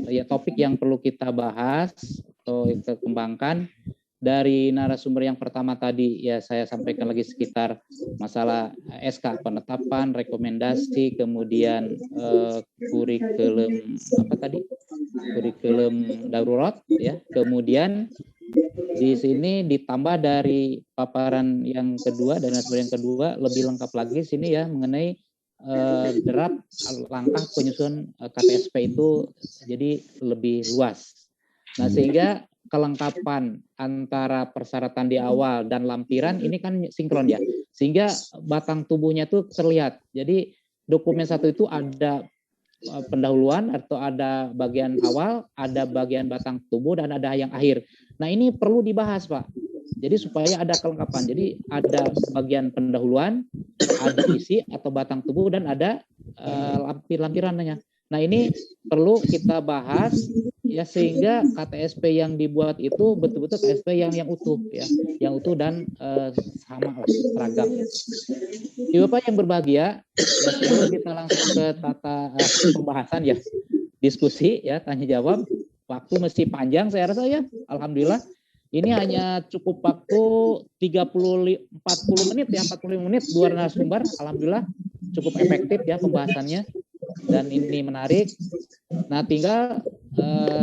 ya topik yang perlu kita bahas atau kita kembangkan. Dari narasumber yang pertama tadi ya saya sampaikan lagi sekitar masalah SK penetapan, rekomendasi, kemudian kurikulum kurikulum darurat ya. Kemudian di sini ditambah dari paparan yang kedua dan narasumber yang kedua lebih lengkap lagi sini ya mengenai draft langkah penyusunan KTSP itu jadi lebih luas. Nah, sehingga kelengkapan antara persyaratan di awal dan lampiran ini kan sinkron ya, sehingga batang tubuhnya itu terlihat. Jadi dokumen satu itu ada pendahuluan atau ada bagian awal, ada bagian batang tubuh dan ada yang akhir. Nah ini perlu dibahas Pak. Jadi supaya ada kelengkapan. Jadi ada bagian pendahuluan, ada isi atau batang tubuh dan ada lampirannya. Nah ini perlu kita bahas ya sehingga KTSP yang dibuat itu betul-betul KTSP yang utuh ya, yang utuh dan sama seragam. Bapak yang berbahagia, ya sebelum kita langsung ke tata pembahasan ya, diskusi ya tanya jawab, waktu mesti panjang saya rasa ya, alhamdulillah. Ini hanya cukup waktu 40 menit ya, 45 menit dua narasumber, alhamdulillah cukup efektif ya pembahasannya. Dan ini menarik. Nah, tinggal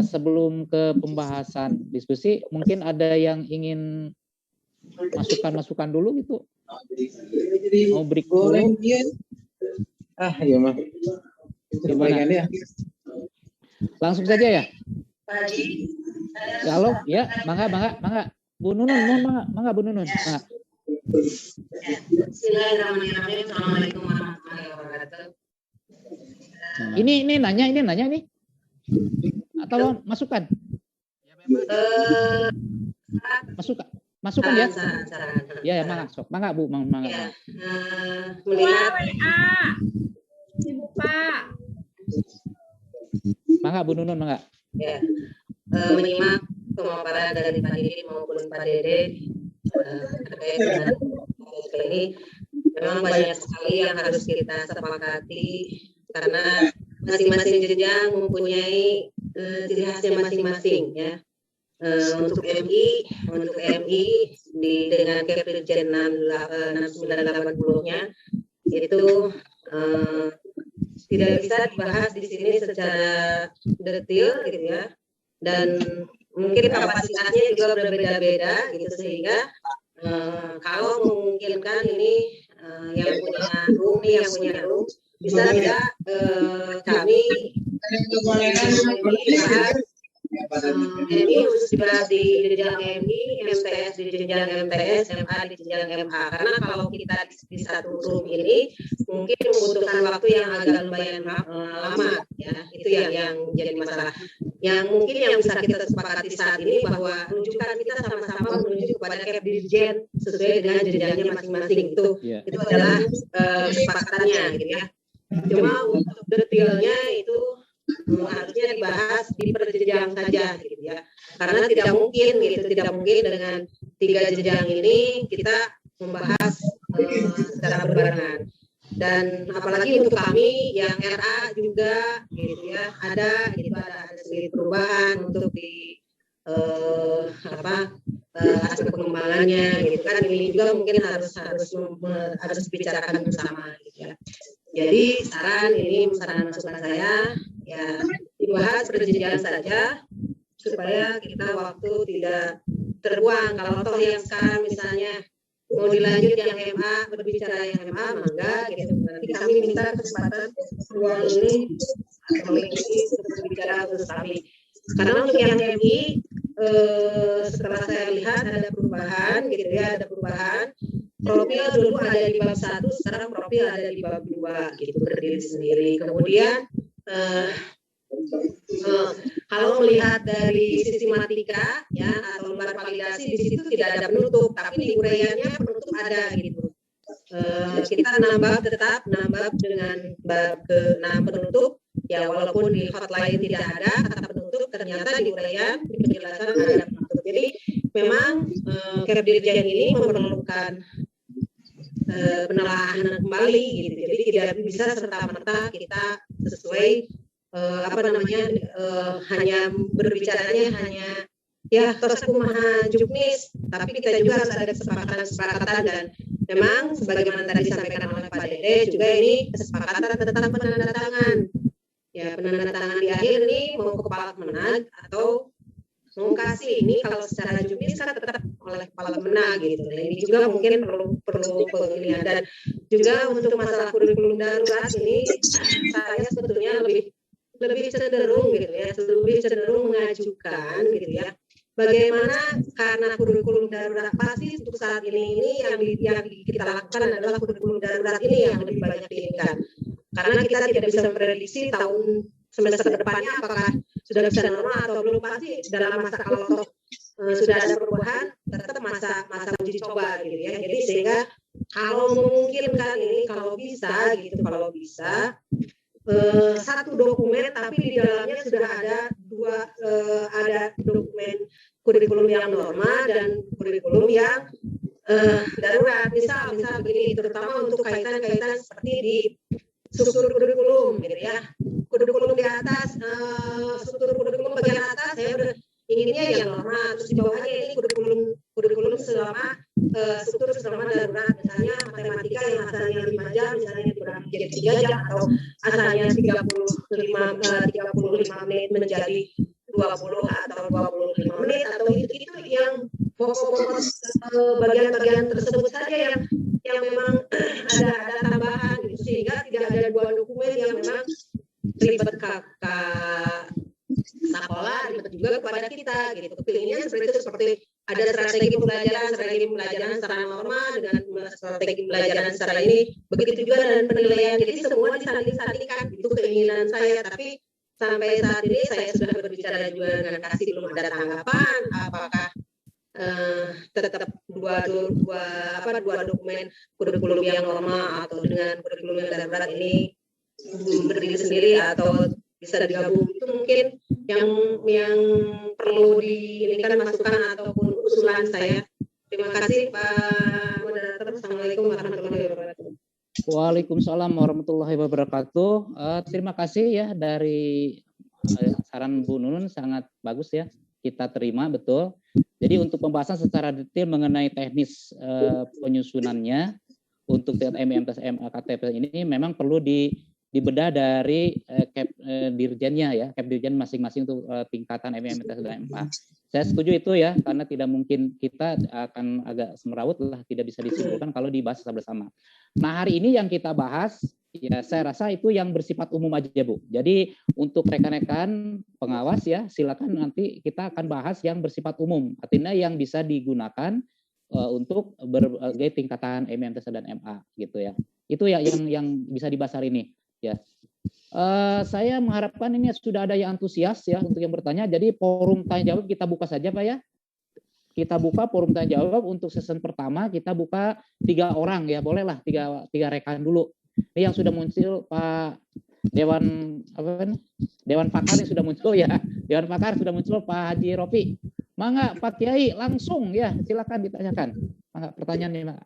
sebelum ke pembahasan diskusi, mungkin ada yang ingin masukan dulu gitu. Mau break dulu? Iya mah. Gimana? Ya. Langsung saja ya. Halo, ya, mangga. Bu Nunun, mangga Bu Nunun. Mangga. Bismillahirrahmanirrahim. Assalamualaikum warahmatullahi wabarakatuh. Ini nanya nih atau masukan? Masukan ya? Ya, mangga Bu, mangga. Melihat dibuka. Mangga Bu Nunun, mangga. Ya, menyimak pemaparan dari Pak Didi maupun Pak Dede terkait dengan ini, memang banyak sekali yang harus kita sepakati karena masing-masing jenjang mempunyai ciri khasnya masing-masing ya. Untuk MI dengan Kepdirjen 6980-nya itu tidak bisa dibahas di sini secara detail gitu ya, dan mungkin kapasitasnya juga berbeda-beda gitu, sehingga kalau memungkinkan ini yang punya room bisa tidak kami bahas MI khusus dibahas di jenjang MI, MTS di jenjang MTS, MA di jenjang MA. Karena kalau kita di satu room ini mungkin membutuhkan waktu yang agak lumayan lama, ya. Itu yang jadi masalah. Yang mungkin yang bisa kita sepakati saat ini bahwa rujukan kita sama-sama menuju kepada Kepdirjen sesuai dengan jenjangnya masing-masing. Itu adalah kesepakatannya, gitu ya. Cuma untuk detailnya itu harusnya dibahas di perjenjang saja gitu ya, karena tidak mungkin dengan 3 jenjang ini kita membahas secara berbarengan. Dan apalagi untuk kami yang RA juga gitu ya, ada sedikit perubahan untuk di aspek pengembangannya gitu kan, ini juga mungkin harus dibicarakan bersama gitu ya. Jadi saran masukan saya ya dibahas berjenjang saja supaya kita waktu tidak terbuang. Kalau toh yang sekarang misalnya mau dilanjut yang MA, berbicara yang MA, mangga gitu. Nanti kami minta kesempatan ruang ini atau ini untuk berbicara khusus kami. Karena untuk yang MI setelah saya lihat ada perubahan gitu ya, profil dulu ada di bab 1, sekarang profil ada di bab 2 gitu, berdiri sendiri. Kemudian kalau melihat dari sistematika ya atau lembar validasi, di situ tidak ada penutup, tapi di uraiannya penutup ada gitu. Kita tetap nambah dengan bab ke-6 penutup ya, walaupun di hotline tidak ada kata penutup, ternyata di uraian di penjelasan ada penutup. Jadi memang Kepdirjen ini memerlukan penelaahan kembali gitu. Jadi tidak bisa serta-merta kita sesuai hanya berbicaranya hanya ya tos kumaha juknis, tapi kita juga harus ada kesepakatan dan memang sebagaimana tadi disampaikan oleh Pak Dede juga ini kesepakatan tentang penandatangan. Ya penandatangan di akhir ini mau kepala Kemenag atau mau kasih ini kalau secara juknis kan tetap oleh kepala Kemenag gitu. Nah, ini juga mungkin perlu penilaian dan juga untuk masalah kurikulum darurat ini saya sebetulnya lebih cenderung gitu ya, lebih cenderung mengajukan gitu ya. Bagaimana karena kurikulum darurat pasti untuk saat ini yang kita lakukan adalah kurikulum darurat ini yang lebih banyak diinginkan. Karena kita tidak bisa memprediksi tahun semester depannya apakah sudah bisa normal atau belum, pasti dalam masa kalau sudah ada perubahan tetap masa uji coba gitu ya. Jadi sehingga kalau memungkinkan ini kalau bisa satu dokumen tapi di dalamnya sudah ada ada dokumen kurikulum yang normal dan kurikulum yang darurat. Misal begini, terutama untuk kaitan-kaitan seperti di struktur kurikulum gitu ya. Kurikulum di atas, struktur kurikulum bagian atas saya udah inginnya yang normal, terus di bawahnya ini kurikulum selama struktur selama darurat, misalnya matematika yang asalnya 5 jam misalnya dikurangi jadi 3 jam, atau asalnya 35 menit menjadi 20 atau 25 menit, atau itu yang pokok-pokok bagian-bagian tersebut saja yang memang ada tambahan gitu, sehingga tidak ada 2 dokumen yang memang ribet kakak sekolah, ribet juga kepada kita gitu. Kepinginnya seperti ada strategi pembelajaran secara normal dengan strategi pembelajaran secara ini, begitu juga dengan penilaian. Jadi semua disanding-sandingkan itu keinginan saya, tapi sampai saat ini saya sudah berbicara juga dengan Kasih, belum ada tanggapan apakah tetap dua dokumen kurikulum yang normal atau dengan kurikulum yang darurat ini berdiri sendiri atau bisa digabung. Itu mungkin yang perlu diinikan masukan ataupun usulan saya. Terima kasih Pak Moderator. Assalamualaikum warahmatullahi wabarakatuh. Waalaikumsalam warahmatullahi wabarakatuh. Terima kasih ya dari saran Bu Nunun, sangat bagus ya, kita terima betul. Jadi untuk pembahasan secara detail mengenai teknis penyusunannya untuk MMTS MA KTP ini memang perlu dibedah dari dirjennya ya, dirjen masing-masing untuk tingkatan MMTS dan MA. Saya setuju itu ya, karena tidak mungkin kita akan agak semerawut lah, tidak bisa disimpulkan kalau dibahas bersama. Nah hari ini yang kita bahas ya saya rasa itu yang bersifat umum aja Bu. Jadi untuk rekan-rekan pengawas ya silakan, nanti kita akan bahas yang bersifat umum, artinya yang bisa digunakan untuk berbagai tingkatan MMTS dan MA gitu ya. Itu ya yang bisa dibahas hari ini ya. Saya mengharapkan ini sudah ada yang antusias ya untuk yang bertanya. Jadi forum tanya jawab kita buka saja Pak ya. Kita buka forum tanya jawab untuk season pertama, kita buka 3 orang ya, bolehlah 3 rekan dulu. Ini yang sudah muncul Pak Dewan Pakar yang sudah muncul ya. Dewan Pakar sudah muncul Pak Haji Rofi. Mangga Pak Kiai langsung ya, silakan ditanyakan. Mangga pertanyaannya Pak.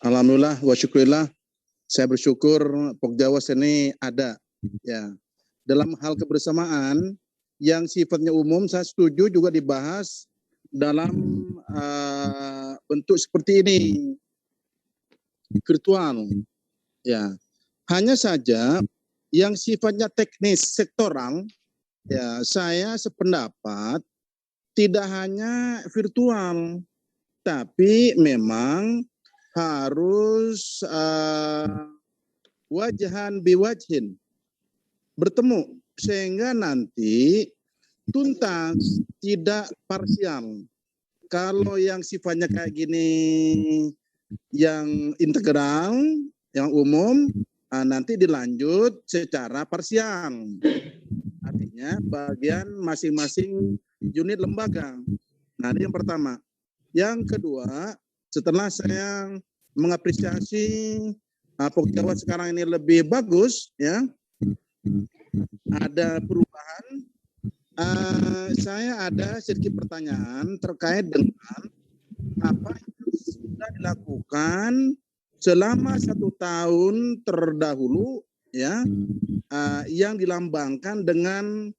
Alhamdulillah wa syukurillah. Saya bersyukur Pokjawas ini ada ya. Dalam hal kebersamaan yang sifatnya umum, saya setuju juga dibahas dalam bentuk seperti ini, virtual ya. Hanya saja yang sifatnya teknis sektoral ya, saya sependapat tidak hanya virtual, tapi memang harus wajahan biwajhin, bertemu, sehingga nanti tuntas, tidak parsial. Kalau yang sifatnya kayak gini, yang integral, yang umum, nanti dilanjut secara parsial. Artinya bagian masing-masing unit lembaga. Nah, ini yang pertama. Yang kedua, setelah saya mengapresiasi Pokjawas sekarang ini lebih bagus, ya, ada perubahan. Saya ada sedikit pertanyaan terkait dengan apa yang sudah dilakukan selama 1 tahun terdahulu ya yang dilambangkan dengan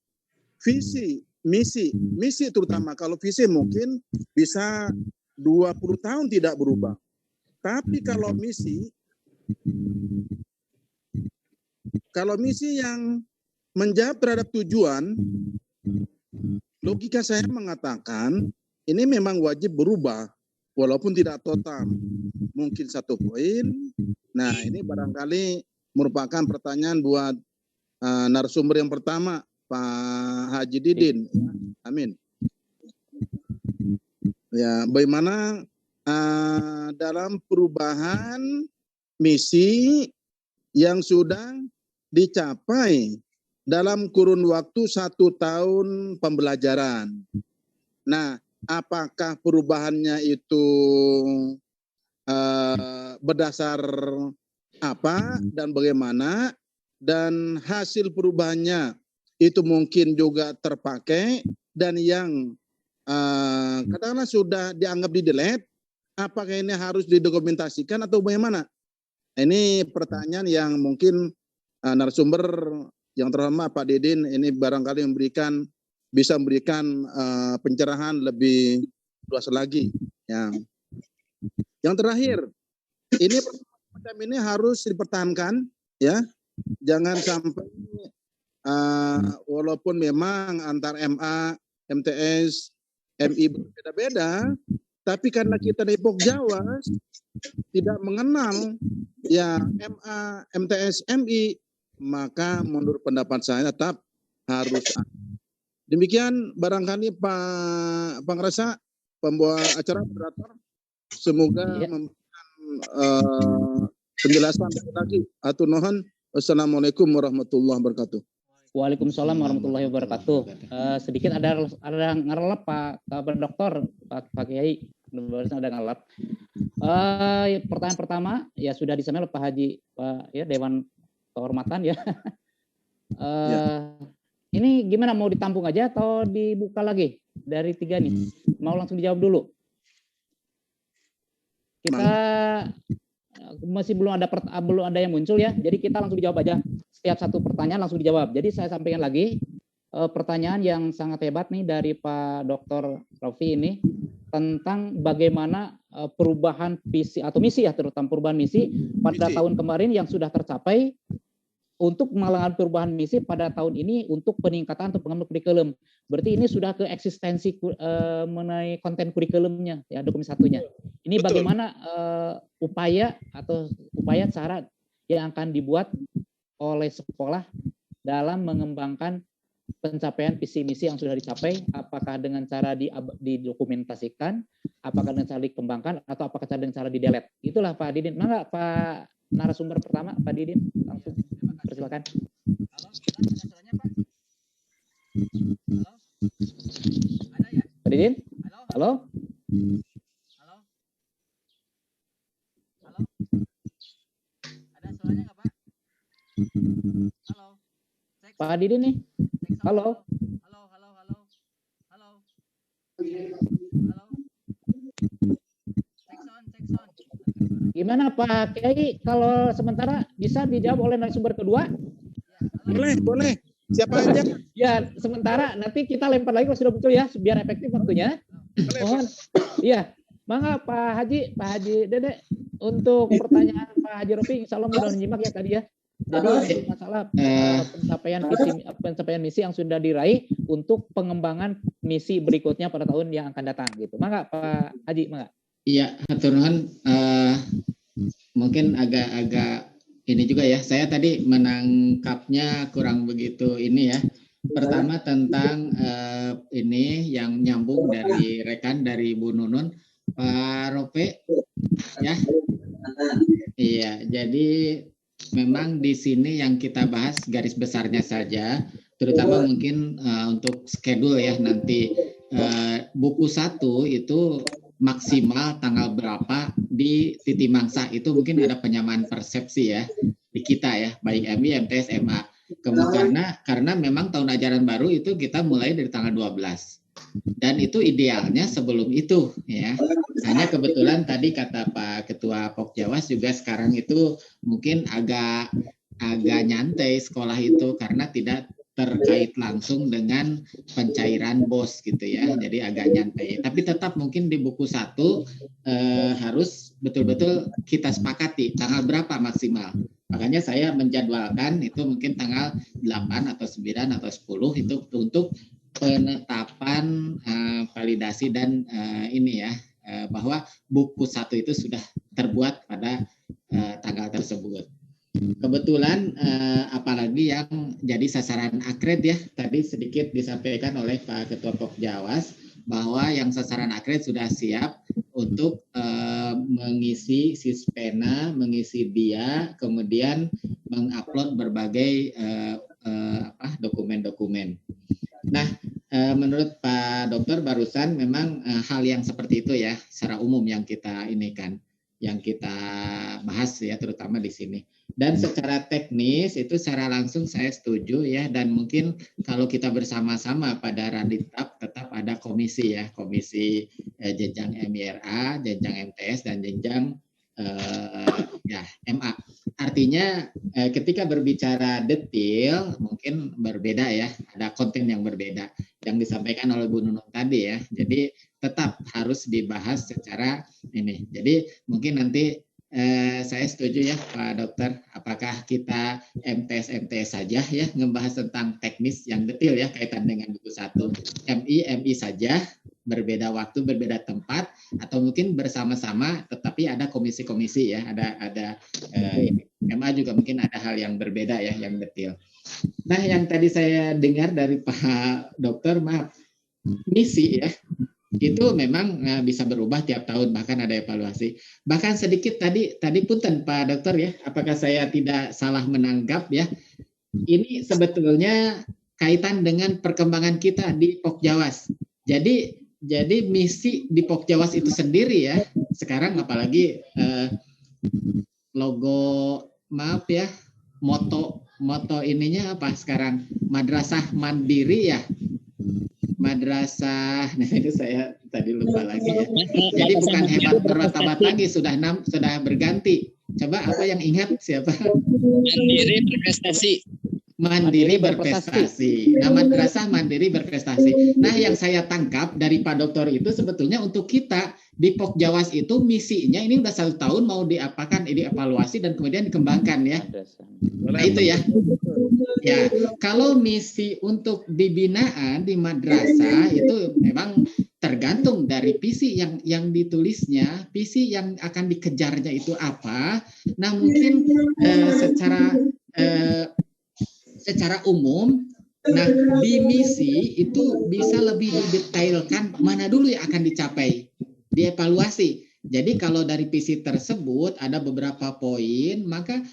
visi, misi terutama. Kalau visi mungkin bisa 20 tahun tidak berubah. Tapi kalau misi yang menjawab terhadap tujuan, logika saya mengatakan ini memang wajib berubah walaupun tidak total. Mungkin 1 poin. Nah, ini barangkali merupakan pertanyaan buat narasumber yang pertama, Pak Haji Didin. Amin. Ya, bagaimana dalam perubahan misi yang sudah dicapai dalam kurun waktu 1 tahun pembelajaran. Nah, apakah perubahannya itu berdasar apa dan bagaimana, dan hasil perubahannya itu mungkin juga terpakai, dan yang katakanlah sudah dianggap di-delete, apakah ini harus didokumentasikan atau bagaimana? Ini pertanyaan yang mungkin narasumber yang terhormat Pak Didin ini barangkali bisa memberikan pencerahan lebih luas lagi. Yang terakhir, ini macam ini harus dipertahankan, ya. Jangan sampai walaupun memang antar MA, MTS, MI berbeda-beda, tapi karena kita di Pokjawa tidak mengenal ya MA, MTS, MI, maka menurut pendapat saya tetap harus. Demikian barangkali Pak Pangresa, pembawa acara moderator, semoga memberikan penjelasan lagi. Atur nuhun. Wassalamualaikum warahmatullahi wabarakatuh. Waalaikumsalam warahmatullahi wabarakatuh. Sedikit ada ngerelap Pak Dokter, Pak Kiai, barusan ada ngerelap. Pertanyaan pertama ya sudah disampaikan oleh Pak Haji, Pak ya Dewan Kehormatan ya. Ini gimana, mau ditampung aja atau dibuka lagi dari 3 nih? Mau langsung dijawab dulu? Kita masih belum ada yang muncul ya, jadi kita langsung dijawab aja. Setiap satu pertanyaan langsung dijawab. Jadi saya sampaikan lagi pertanyaan yang sangat hebat nih dari Pak Dr. Rofi ini tentang bagaimana perubahan visi atau misi ya, terutama perubahan misi pada tahun kemarin yang sudah tercapai untuk melakukan perubahan misi pada tahun ini untuk peningkatan atau pengembangan kurikulum. Berarti ini sudah ke eksistensi mengenai konten kurikulumnya ya, dokumen satunya. Ini bagaimana upaya cara yang akan dibuat oleh sekolah dalam mengembangkan pencapaian visi misi yang sudah dicapai, apakah dengan cara didokumentasikan, apakah dengan cara dikembangkan, atau apakah dengan cara di-delete. Itulah Pak Didin. Mangga Pak narasumber pertama, Pak Didin, langsung persilakan. Halo, ada suaranya Pak? Halo? Ada ya? Pak Didin? Halo? Halo? Halo? Halo? Ada suaranya nggak Pak? Halo? Pak Didin nih? Halo? Halo? Halo? Halo? Halo? Halo? Cek sound. Gimana Pak Kiai, kalau sementara bisa dijawab oleh narasumber kedua? Boleh. Siapa aja? Ya, sementara nanti kita lempar lagi kalau sudah muncul ya, biar efektif waktunya. Mohon. Iya, mangga Pak Haji Dede untuk pertanyaan Pak Haji Rofi, insya Allah mudah menyimak ya tadi ya. Jadi masalah pencapaian misi yang sudah diraih untuk pengembangan misi berikutnya pada tahun yang akan datang gitu. Mangga Pak Haji, mangga. Iya, hatur nuhun. Mungkin agak ini juga ya. Saya tadi menangkapnya kurang begitu ini ya. Pertama tentang ini yang nyambung dari rekan dari Bu Nunun, Pak Rope, ya. Iya, jadi memang di sini yang kita bahas garis besarnya saja, terutama mungkin untuk schedule ya nanti buku 1 itu maksimal tanggal berapa di Titi Mangsa, itu mungkin ada penyamaan persepsi ya di kita ya, baik MI, MTS, MA. Karena memang tahun ajaran baru itu kita mulai dari tanggal 12. Dan itu idealnya sebelum itu ya. Hanya kebetulan tadi kata Pak Ketua Pokjawas juga sekarang itu mungkin agak agak nyantai sekolah itu karena tidak terkait langsung dengan pencairan BOS gitu ya, jadi agak nyantai. Tapi tetap mungkin di buku 1 harus betul-betul kita sepakati tanggal berapa maksimal. Makanya saya menjadwalkan itu mungkin tanggal 8 atau 9 atau 10 itu untuk penetapan validasi dan ini ya, bahwa buku 1 itu sudah terbuat pada tanggal tersebut. Kebetulan apalagi yang jadi sasaran akred ya, tadi sedikit disampaikan oleh Pak Ketua Pokjawas bahwa yang sasaran akred sudah siap untuk mengisi Sispena, mengisi dia, kemudian mengupload berbagai dokumen-dokumen. Nah, menurut Pak Dokter barusan memang hal yang seperti itu ya, secara umum yang kita ini kan, yang kita bahas ya, terutama di sini. Dan secara teknis itu secara langsung saya setuju ya, dan mungkin kalau kita bersama-sama pada Raditap tetap ada komisi ya, komisi jenjang MIRA, jenjang MTS dan jenjang MA. Artinya ketika berbicara detail mungkin berbeda ya, ada konten yang berbeda yang disampaikan oleh Bu Nunung tadi ya. Jadi tetap harus dibahas secara ini. Jadi mungkin nanti saya setuju ya Pak Dokter, apakah kita MTS saja ya ngebahas tentang teknis yang detail ya kaitan dengan buku 1, MI saja, berbeda waktu, berbeda tempat, atau mungkin bersama-sama tetapi ada komisi-komisi ya, ada MA juga mungkin ada hal yang berbeda ya, yang detail. Nah, yang tadi saya dengar dari Pak Dokter, maaf, misi ya, itu memang bisa berubah tiap tahun, bahkan ada evaluasi. Bahkan sedikit tadi punten Pak Dokter ya, apakah saya tidak salah menanggap ya, ini sebetulnya kaitan dengan perkembangan kita di Pokjawas. Jadi misi di Pokjawas itu sendiri ya, sekarang apalagi logo, maaf ya, moto ininya apa sekarang, Madrasah Mandiri ya, Madrasah, nah itu saya tadi lupa lagi ya. Jadi bukan hebat bermartabat lagi, sudah berganti. Coba apa yang ingat siapa? Mandiri berprestasi. Mandiri berprestasi. Nah, Madrasah Mandiri berprestasi. Nah, yang saya tangkap dari Pak Dokter itu sebetulnya untuk kita di Pokjawas itu misinya ini udah 1 tahun mau diapakan, dievaluasi dan kemudian dikembangkan ya. Nah, itu ya. Ya, kalau misi untuk di binaan di madrasah itu memang tergantung dari visi yang ditulisnya, visi yang akan dikejarnya itu apa. Nah, mungkin secara umum, nah di misi itu bisa lebih didetailkan mana dulu yang akan dicapai, dievaluasi. Jadi kalau dari visi tersebut ada beberapa poin, maka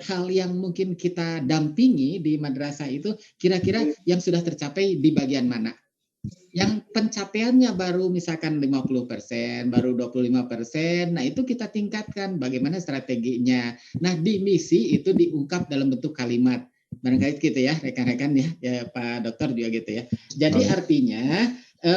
hal yang mungkin kita dampingi di madrasah itu kira-kira yang sudah tercapai di bagian mana. Yang pencapaiannya baru misalkan 50%, baru 25%, nah itu kita tingkatkan bagaimana strateginya. Nah di misi itu diungkap dalam bentuk kalimat. Barangkali gitu ya rekan-rekan ya Pak Dokter juga gitu ya. Jadi artinya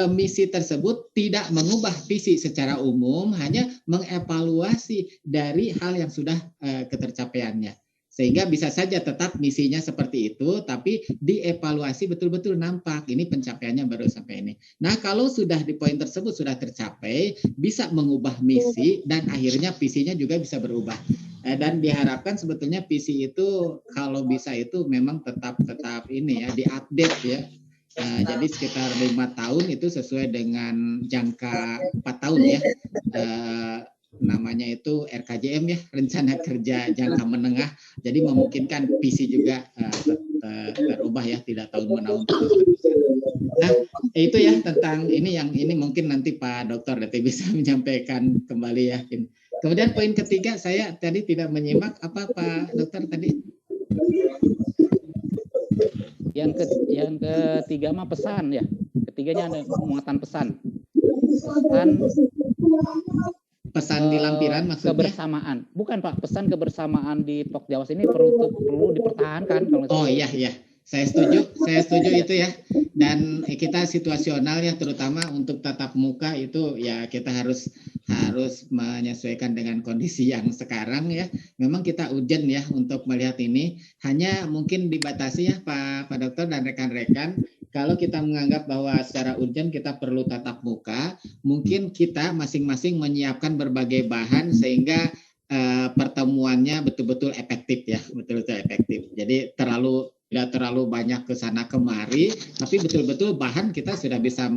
misi tersebut tidak mengubah visi secara umum, hanya mengevaluasi dari hal yang sudah ketercapaiannya. Sehingga bisa saja tetap misinya seperti itu, tapi dievaluasi betul-betul nampak ini pencapaiannya baru sampai ini. Nah, kalau sudah di poin tersebut sudah tercapai, bisa mengubah misi dan akhirnya visinya juga bisa berubah. Dan diharapkan sebetulnya visi itu kalau bisa itu memang tetap ini ya, diupdate ya. Jadi sekitar 5 tahun itu sesuai dengan jangka 4 tahun ya. Namanya itu RKJM ya, rencana kerja jangka menengah. Jadi memungkinkan visi juga terubah ya, tidak tahun-menahun terus. Nah, itu ya tentang ini, yang ini mungkin nanti Pak Dokter nanti bisa menyampaikan kembali ya. Kemudian poin ketiga saya tadi tidak menyimak apa Pak Dokter tadi. Yang ketiga mah pesan ya. Ketiganya ada muatan pesan. Pesan di lampiran maksudnya? Kebersamaan. Bukan Pak, pesan kebersamaan di Pokjawas ini perlu dipertahankan. Kalau iya. Saya setuju itu ya. Dan kita situasional ya, terutama untuk tatap muka itu ya kita harus menyesuaikan dengan kondisi yang sekarang ya. Memang kita urgent ya untuk melihat ini. Hanya mungkin dibatasi ya Pak Dokter dan rekan-rekan. Kalau kita menganggap bahwa secara urgent kita perlu tatap muka, mungkin kita masing-masing menyiapkan berbagai bahan sehingga pertemuannya betul-betul efektif ya, betul-betul efektif. Jadi tidak terlalu banyak ke sana kemari, tapi betul-betul bahan kita sudah bisa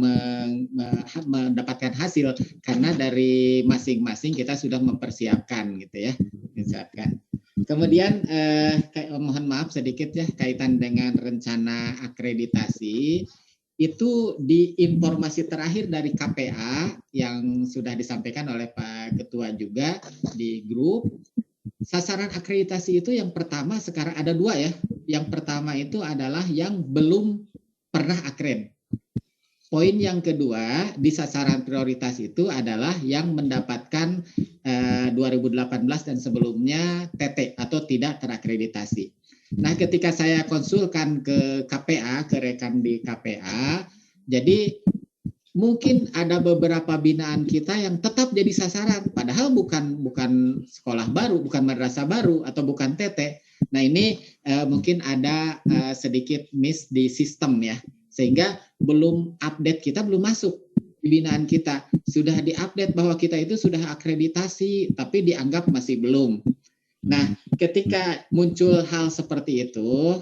mendapatkan hasil karena dari masing-masing kita sudah mempersiapkan gitu ya, misalkan. Kemudian mohon maaf sedikit ya kaitan dengan rencana akreditasi. Itu di informasi terakhir dari KPA yang sudah disampaikan oleh Pak Ketua juga di grup, sasaran akreditasi itu yang pertama sekarang ada 2 ya. Yang pertama itu adalah yang belum pernah akred. Poin yang kedua di sasaran prioritas itu adalah yang mendapatkan 2018 dan sebelumnya TT atau tidak terakreditasi. Nah, ketika saya konsulkan ke KPA, ke rekan di KPA, jadi mungkin ada beberapa binaan kita yang tetap jadi sasaran, padahal bukan sekolah baru, bukan madrasah baru, atau bukan TT. Nah, ini mungkin ada sedikit miss di sistem ya, sehingga belum update kita belum masuk di binaan kita. Sudah diupdate bahwa kita itu sudah akreditasi, tapi dianggap masih belum. Nah, ketika muncul hal seperti itu,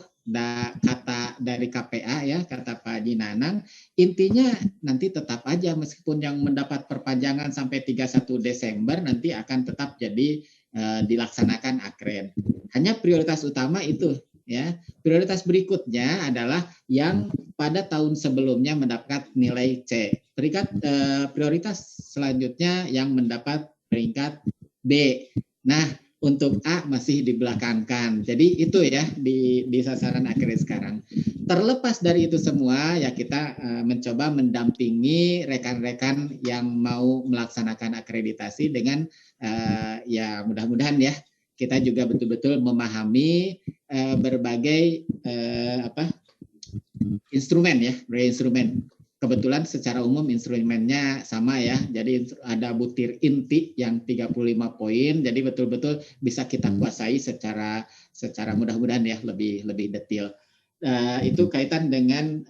kata dari KPA ya, kata Pak Haji Nanang, intinya nanti tetap aja meskipun yang mendapat perpanjangan sampai 31 Desember nanti akan tetap jadi dilaksanakan akred. Hanya prioritas utama itu ya. Prioritas berikutnya adalah yang pada tahun sebelumnya mendapat nilai C. Prioritas selanjutnya yang mendapat peringkat B. Nah, untuk A masih dibelakangkan. Jadi itu ya di sasaran akred sekarang. Terlepas dari itu semua ya kita mencoba mendampingi rekan-rekan yang mau melaksanakan akreditasi dengan ya mudah-mudahan ya kita juga betul-betul memahami berbagai instrumen ya, instrumen. Kebetulan secara umum instrumennya sama ya, jadi ada butir inti yang 35 poin, jadi betul-betul bisa kita kuasai secara mudah-mudahan ya lebih detail. Itu kaitan dengan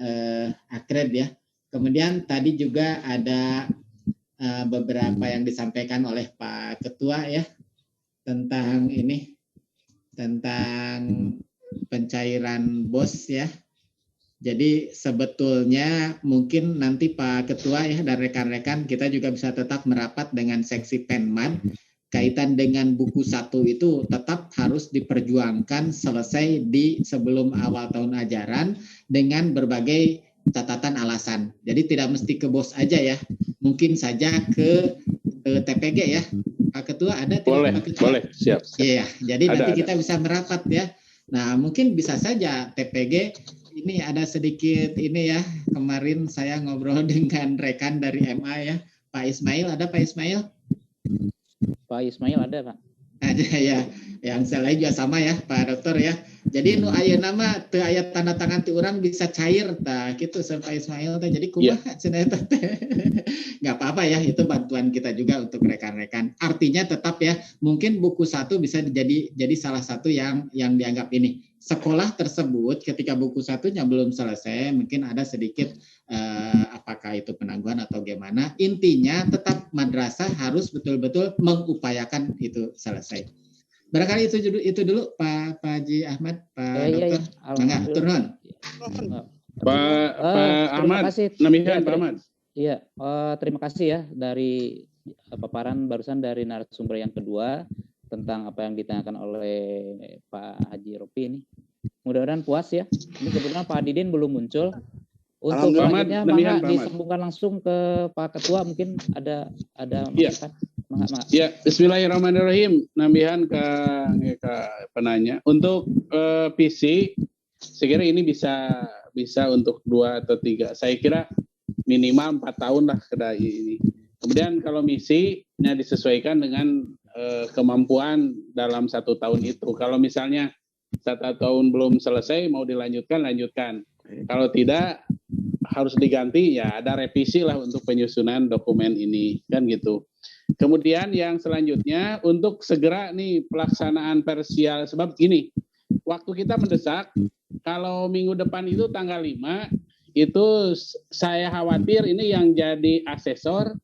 akred ya. Kemudian tadi juga ada beberapa yang disampaikan oleh Pak Ketua ya tentang pencairan BOS ya. Jadi sebetulnya mungkin nanti Pak Ketua ya dan rekan-rekan kita juga bisa tetap merapat dengan seksi Penman kaitan dengan buku 1 itu tetap harus diperjuangkan selesai di sebelum awal tahun ajaran dengan berbagai catatan alasan. Jadi tidak mesti ke BOS aja ya, mungkin saja ke TPG ya. Pak Ketua ada? Boleh, Pak Ketua? boleh, siap. Iya, jadi Ada. nanti kita bisa merapat ya. Nah, mungkin bisa saja TPG. Ini ada sedikit ini ya, kemarin saya ngobrol dengan rekan dari MA ya, Pak Ismail, ada Pak Ismail? Pak Ismail ada, Pak. Ada ya, yang saya lain juga sama ya, Pak Dokter ya. Jadi nu aya nama teu aya tanda tangan ti urang bisa cair tah kitu Pak Ismail teh. Jadi kumaha cenah eta teh. Enggak apa-apa ya, itu bantuan kita juga untuk rekan-rekan. Artinya tetap ya, mungkin buku 1 bisa jadi salah satu yang dianggap ini. Sekolah tersebut ketika buku 1-nya belum selesai, mungkin ada sedikit apakah itu penangguhan atau gimana. Intinya tetap madrasah harus betul-betul mengupayakan itu selesai. Barangkali itu dulu Pak Haji Ahmad, Pak Dokter. Mangga, turun. Pak Ahmad, kasih. Namihan Pak Ahmad. Iya, terima kasih ya dari paparan barusan dari narasumber yang kedua tentang apa yang ditanyakan oleh Pak Haji Ropi ini. Mudah-mudahan puas ya. Ini kebetulan Pak Didin belum muncul. Untuk selanjutnya mangga disambungkan langsung ke Pak Ketua, mungkin ada masukan. Mangga. Ya, bismillahirrahmanirrahim. Nambihan ke penanya. Untuk PC, saya kira ini bisa untuk 2 atau 3. Saya kira minimal 4 tahun lah kedai ini. Kemudian kalau misinya disesuaikan dengan kemampuan dalam 1 tahun itu. Kalau misalnya 1 tahun belum selesai mau dilanjutkan, lanjutkan. Kalau tidak harus diganti, ya ada revisi lah untuk penyusunan dokumen ini, kan gitu. Kemudian yang selanjutnya untuk segera nih pelaksanaan parsial, sebab gini, waktu kita mendesak. Kalau minggu depan itu tanggal 5, itu saya khawatir ini yang jadi asesor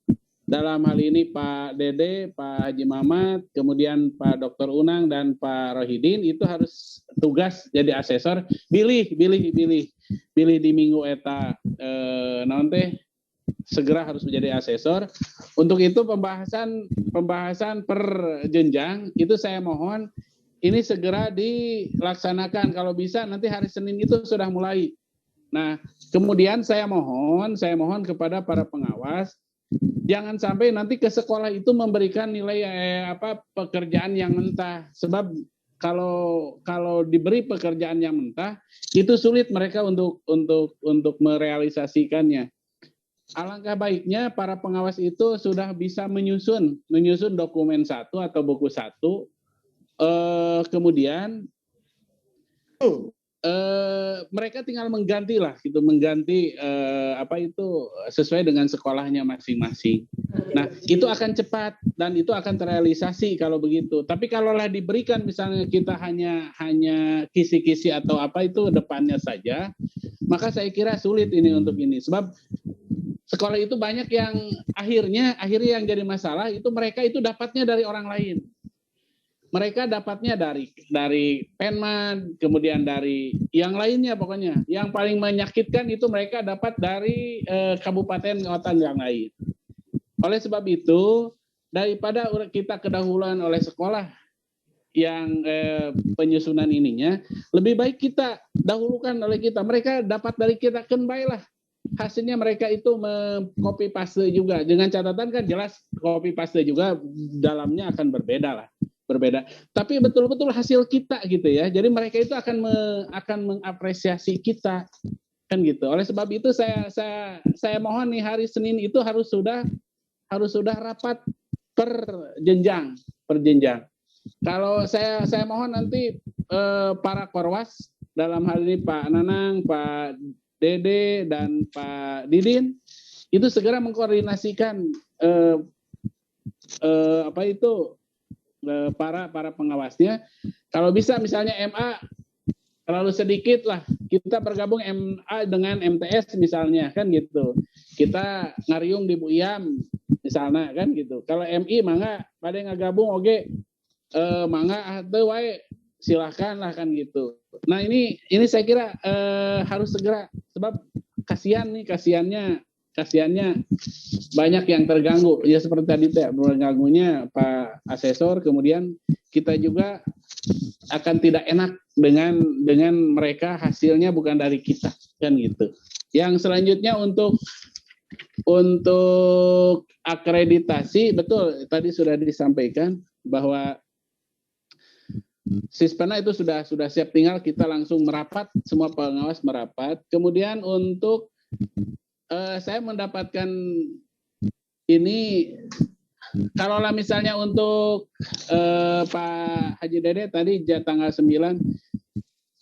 dalam hal ini Pak Dede, Pak Haji Mamat, kemudian Pak Dr. Unang dan Pak Rohidin itu harus tugas jadi asesor. Pilih di minggu eta nanti segera harus menjadi asesor. Untuk itu pembahasan per jenjang itu saya mohon ini segera dilaksanakan. Kalau bisa nanti hari Senin itu sudah mulai. Nah, kemudian saya mohon kepada para pengawas, jangan sampai nanti ke sekolah itu memberikan nilai pekerjaan yang mentah. Sebab kalau diberi pekerjaan yang mentah itu sulit mereka untuk merealisasikannya. Alangkah baiknya para pengawas itu sudah bisa menyusun dokumen 1 atau buku 1. Kemudian mereka tinggal mengganti sesuai dengan sekolahnya masing-masing. Nah, itu akan cepat dan itu akan terrealisasi kalau begitu. Tapi kalaulah diberikan misalnya kita hanya kisi-kisi atau apa itu depannya saja, maka saya kira sulit ini untuk ini. Sebab sekolah itu banyak yang akhirnya yang jadi masalah itu mereka itu dapatnya dari orang lain. Mereka dapatnya dari Penman, kemudian dari yang lainnya pokoknya. Yang paling menyakitkan itu mereka dapat dari kabupaten kota yang lain. Oleh sebab itu, daripada kita kedahuluan oleh sekolah yang penyusunan ininya, lebih baik kita dahulukan oleh kita. Mereka dapat dari kita, kan baiklah. Hasilnya mereka itu copy paste juga. Dengan catatan kan jelas copy paste juga dalamnya akan berbeda. Tapi betul-betul hasil kita gitu ya. Jadi mereka itu akan mengapresiasi kita kan gitu. Oleh sebab itu saya mohon nih hari Senin itu harus sudah rapat per jenjang. Kalau saya mohon nanti para korwas dalam hal ini Pak Nanang, Pak Dede dan Pak Didin itu segera mengkoordinasikan para pengawasnya. Kalau bisa misalnya MA terlalu sedikit lah, kita bergabung MA dengan MTS misalnya kan gitu. Kita ngariung di Bu Iam misalnya kan gitu. Kalau MI mangga pada ngagabung oke mangga atau wae silahkan lah kan gitu. Nah ini saya kira harus segera, sebab kasihannya banyak yang terganggu ya, seperti tadi terganggunya Pak Asesor. Kemudian kita juga akan tidak enak dengan mereka, hasilnya bukan dari kita kan gitu. Yang selanjutnya untuk akreditasi, betul tadi sudah disampaikan bahwa Sispena itu sudah siap, tinggal kita langsung merapat, semua pengawas merapat. Kemudian untuk saya mendapatkan ini, kalaulah misalnya untuk Pak Haji Dede tadi tanggal 9,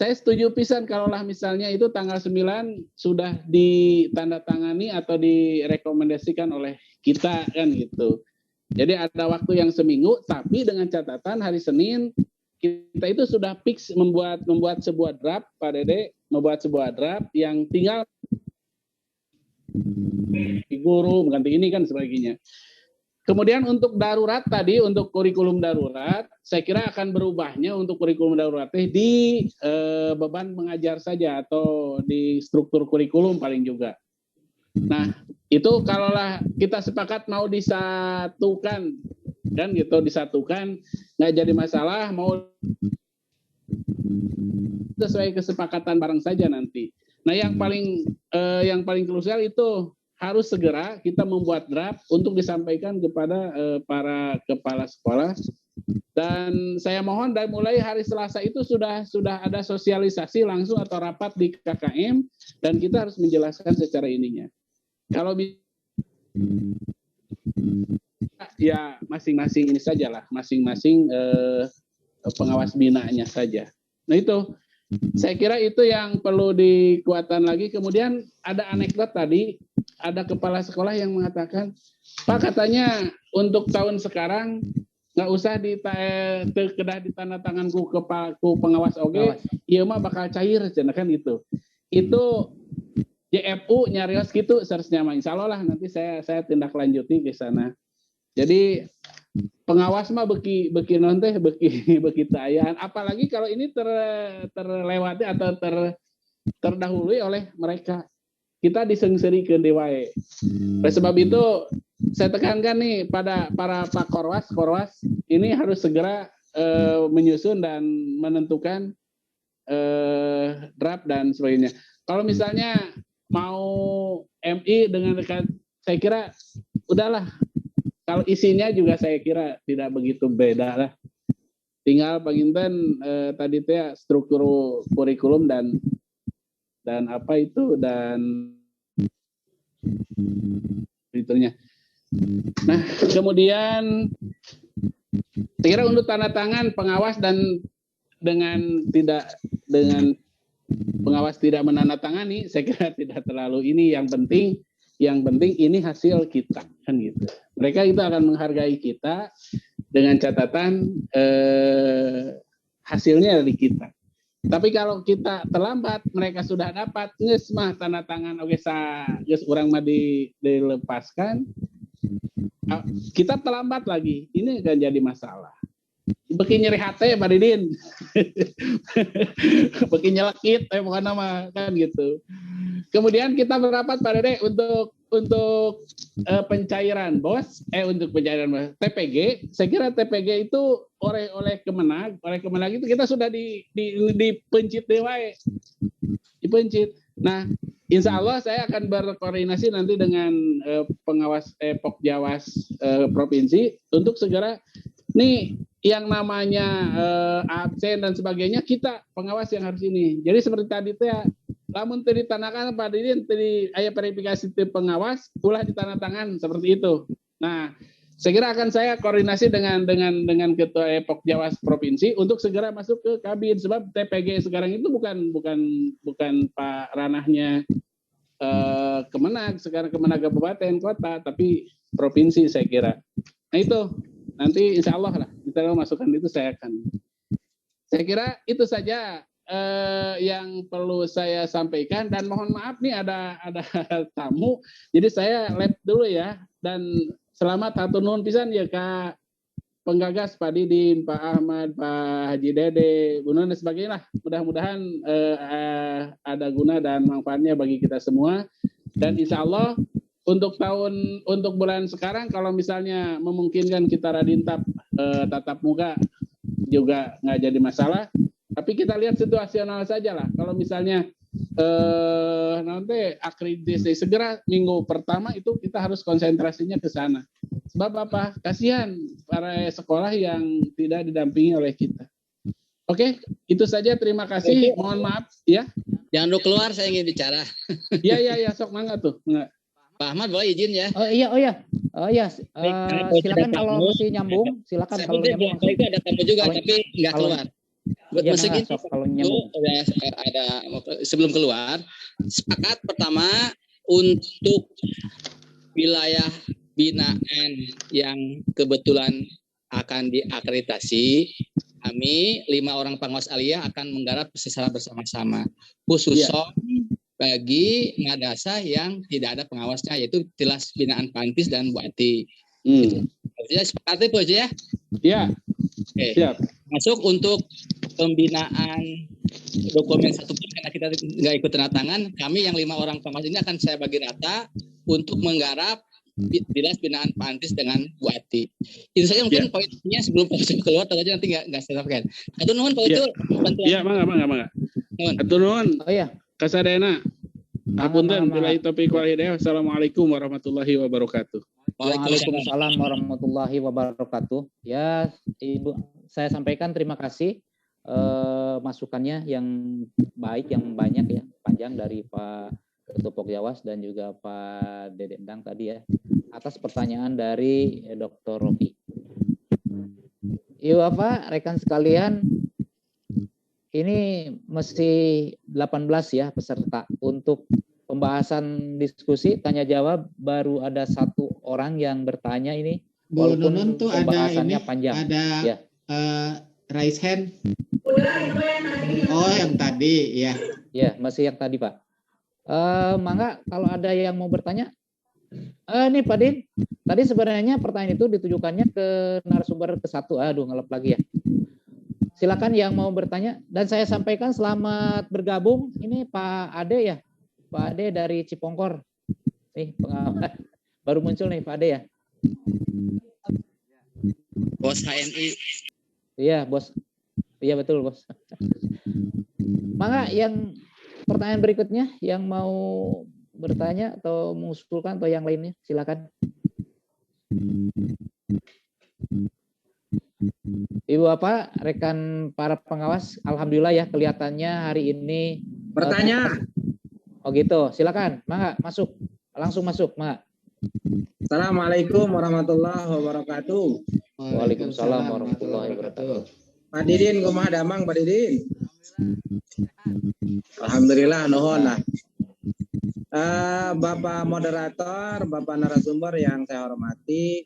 saya setuju pisan kalaulah misalnya itu tanggal 9 sudah ditandatangani atau direkomendasikan oleh kita kan gitu. Jadi ada waktu yang seminggu, tapi dengan catatan hari Senin kita itu sudah fix membuat sebuah draft, Pak Dede membuat sebuah draft yang tinggal guru mengganti ini kan sebagainya. Kemudian untuk darurat tadi, untuk kurikulum darurat, saya kira akan berubahnya untuk kurikulum darurat di beban mengajar saja atau di struktur kurikulum paling juga. Nah, itu kalaulah kita sepakat mau disatukan kan gitu, disatukan nggak jadi masalah, mau sesuai kesepakatan bareng saja nanti. Nah, yang paling krusial itu harus segera kita membuat draft untuk disampaikan kepada para kepala sekolah. Dan saya mohon dari mulai hari Selasa itu sudah ada sosialisasi langsung atau rapat di KKM, dan kita harus menjelaskan secara ininya. Kalau ya masing-masing ini sajalah, masing-masing pengawas binanya saja. Nah itu, saya kira itu yang perlu dikuatkan lagi. Kemudian ada anekdot tadi, ada kepala sekolah yang mengatakan, Pak katanya untuk tahun sekarang nggak usah kedah ditandatangan ku pengawas oge, iya mah bakal cair, kan itu. Itu JFU nyarios gitu seharusnya mah. Insya Allah lah nanti saya tindak lanjuti ke sana. Jadi pengawas mah beki non teh beki tayaan, apalagi kalau ini terlewati atau terdahului oleh mereka, kita disengseri ke dewae. Oleh sebab itu saya tekankan nih pada para Pak Korwas ini harus segera menyusun dan menentukan draft dan sebagainya. Kalau misalnya mau MI dengan dekat, saya kira udahlah. Kalau isinya juga saya kira tidak begitu beda lah. Tinggal penginten tadi teh struktur kurikulum dan apa itu dan itunya. Nah, kemudian saya kira untuk tanda tangan pengawas dan dengan pengawas tidak menandatangani, saya kira tidak terlalu ini. Yang penting ini hasil kita, kan gitu. Mereka itu akan menghargai kita dengan catatan hasilnya dari kita. Tapi kalau kita terlambat, mereka sudah dapat, nges mah tanda tangan oke geus urang mah dilepaskan, kita terlambat lagi, ini akan jadi masalah. Beki nyeri hati Pak Didin, beki nyelekit, bukan nama kan gitu. Kemudian kita merapat Pak Dede untuk pencairan bos, untuk pencairan bos, TPG. Saya kira TPG itu oleh Kemenag itu kita sudah dipencit dewae, dipencit. Nah, insya Allah saya akan berkoordinasi nanti dengan pengawas Pokjawas provinsi untuk segera nih yang namanya absen dan sebagainya, kita pengawas yang harus ini. Jadi seperti tadi itu ya, lamun tadi ditandakan Pak Didin, tadi ayat verifikasi tim pengawas, ulah ditandatangan seperti itu. Nah, saya kira akan saya koordinasi dengan ketua Pokjawas provinsi untuk segera masuk ke kabin, sebab TPG sekarang itu bukan Pak ranahnya Kemenag, sekarang Kemenag kabupaten kota, tapi provinsi saya kira. Nah itu nanti insya Allah lah kita masukkan itu, saya kira itu saja yang perlu saya sampaikan, dan mohon maaf nih ada tamu, jadi saya lab dulu ya, dan selamat hatur nuhun pisan ya Kak penggagas Pak Didin, Pak Ahmad, Pak Haji Dede, Bu Nun dan sebagainya lah. Mudah-mudahan ada guna dan manfaatnya bagi kita semua, dan insya Allah untuk bulan sekarang kalau misalnya memungkinkan kita radintap tatap muka juga nggak jadi masalah, tapi kita lihat situasional saja lah. Kalau misalnya nanti akreditasi segera minggu pertama itu kita harus konsentrasinya ke sana. Sebab apa? Kasihan para sekolah yang tidak didampingi oleh kita. Oke, itu saja. Terima kasih. Mohon maaf ya. Jangan dulu keluar, saya ingin bicara. Iya, sok mangga tuh. Mangga. Pak Ahmad boleh izin ya? Oh iya. Silakan kalau masih nyambung, silakan kalau nyambung. Itu ada tamu juga, tapi nggak keluar. Iya, Meski kalau nyambung. ada sebelum keluar, sepakat pertama untuk wilayah binaan yang kebetulan akan diakreditasi, kami 5 orang pengawas aliyah akan menggarap secara bersama-sama, khususnya bagi madrasah yang tidak ada pengawasnya, yaitu Tilas Binaan Pantis dan Buati. Jadi sepakat itu aja ya? Iya. Oke. Siap. Masuk untuk pembinaan dokumen satu pun karena kita nggak ikut tanda tangan, kami yang 5 orang pengawas ini akan saya bagi rata untuk menggarap Tilas Binaan Pantis dengan Buati. Itu saja mungkin poinnya sebelum Pak Ucu keluar, atau aja nanti nggak saya sampaikan. Atau nuhun Pak Ucu bantuan. Iya, mangga. Atau nuhun. Oh iya. Kasadena. Hapunten billahi taufiq wal hidayah. Assalamualaikum warahmatullahi wabarakatuh. Waalaikumsalam warahmatullahi wabarakatuh. Ya, Ibu, saya sampaikan terima kasih masukannya yang baik, yang banyak ya, panjang dari Pak Ketua Pokjawas dan juga Pak Dedendang tadi ya, atas pertanyaan dari Dr. Rofi. Iya Pak, rekan sekalian, ini mesti 18 ya peserta. Untuk pembahasan diskusi tanya jawab baru ada 1 orang yang bertanya ini. Bu Walaupun Nunun tuh ada pembahasannya ini, panjang. ada Ya. raise hand. Oh, yang tadi, ya. Ya, masih yang tadi Pak. Mangga kalau ada yang mau bertanya. Nih Pak Din, tadi sebenarnya pertanyaan itu ditujukannya ke narasumber ke-1. Aduh, ngelep lagi ya. Silakan yang mau bertanya. Dan saya sampaikan selamat bergabung. Ini Pak Ade ya. Pak Ade dari Cipongkor. Nih, pengawas. Baru muncul nih Pak Ade ya. Bos HNI. Iya, Bos. Iya, betul, Bos. Mangga yang pertanyaan berikutnya yang mau bertanya atau mengusulkan atau yang lainnya, silakan. Ibu Bapak, rekan para pengawas, alhamdulillah ya kelihatannya hari ini Bertanya. Oh gitu, silakan. Mangga masuk. Langsung masuk, Mangga. Assalamualaikum warahmatullahi wabarakatuh. Waalaikumsalam warahmatullahi wabarakatuh. Pak Didin, kumaha damang Pak Didin? Alhamdulillah, nuhun lah. Bapak moderator, Bapak narasumber yang saya hormati,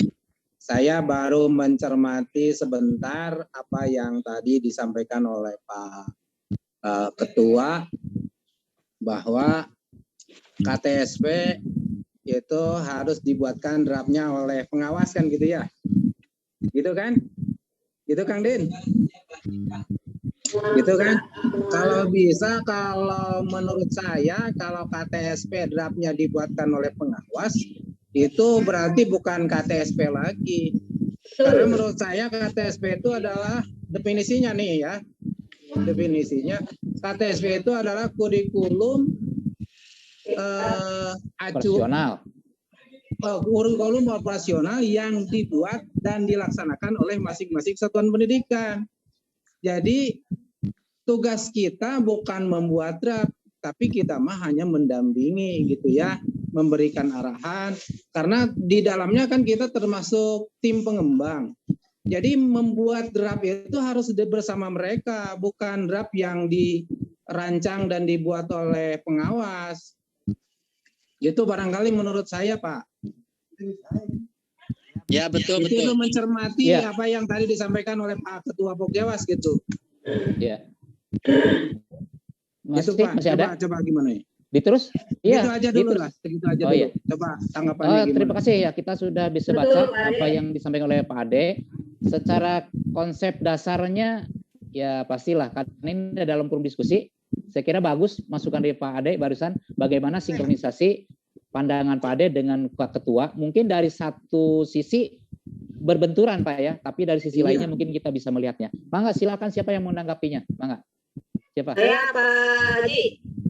saya baru mencermati sebentar apa yang tadi disampaikan oleh Pak Ketua bahwa KTSP itu harus dibuatkan draftnya oleh pengawas kan gitu ya, gitu kan, gitu Kang Din, gitu kan. Kalau bisa, kalau menurut saya kalau KTSP draftnya dibuatkan oleh pengawas itu berarti bukan KTSP lagi, karena menurut saya KTSP itu adalah definisinya nih ya, definisinya KTSP itu adalah kurikulum kurikulum operasional yang dibuat dan dilaksanakan oleh masing-masing satuan pendidikan. Jadi tugas kita bukan membuat draft, tapi kita mah hanya mendampingi gitu ya, memberikan arahan, karena di dalamnya kan kita termasuk tim pengembang. Jadi membuat draft itu harus bersama mereka, bukan draft yang dirancang dan dibuat oleh pengawas. Itu barangkali menurut saya, Pak. Ya, betul. Itu mencermati apa yang tadi disampaikan oleh Pak Ketua Pokjawas gitu. Ya. Gitu, Pak. Masih ada? Coba gimana ya? Diterus? Iya. Gitu aja dulu lah. Segitu aja dulu. Iya. Coba tanggapannya gimana? Terima kasih ya. Kita sudah bisa baca apa yang disampaikan oleh Pak Ade. Secara konsep dasarnya ya pastilah karena ini dalam forum diskusi. Saya kira bagus masukan dari Pak Ade barusan bagaimana sinkronisasi pandangan Pak Ade dengan Pak Ketua. Mungkin dari satu sisi berbenturan Pak ya, tapi dari sisi lainnya mungkin kita bisa melihatnya. Mangga silakan siapa yang menanggapinya? Mangga. Siapa? Saya Pak Haji.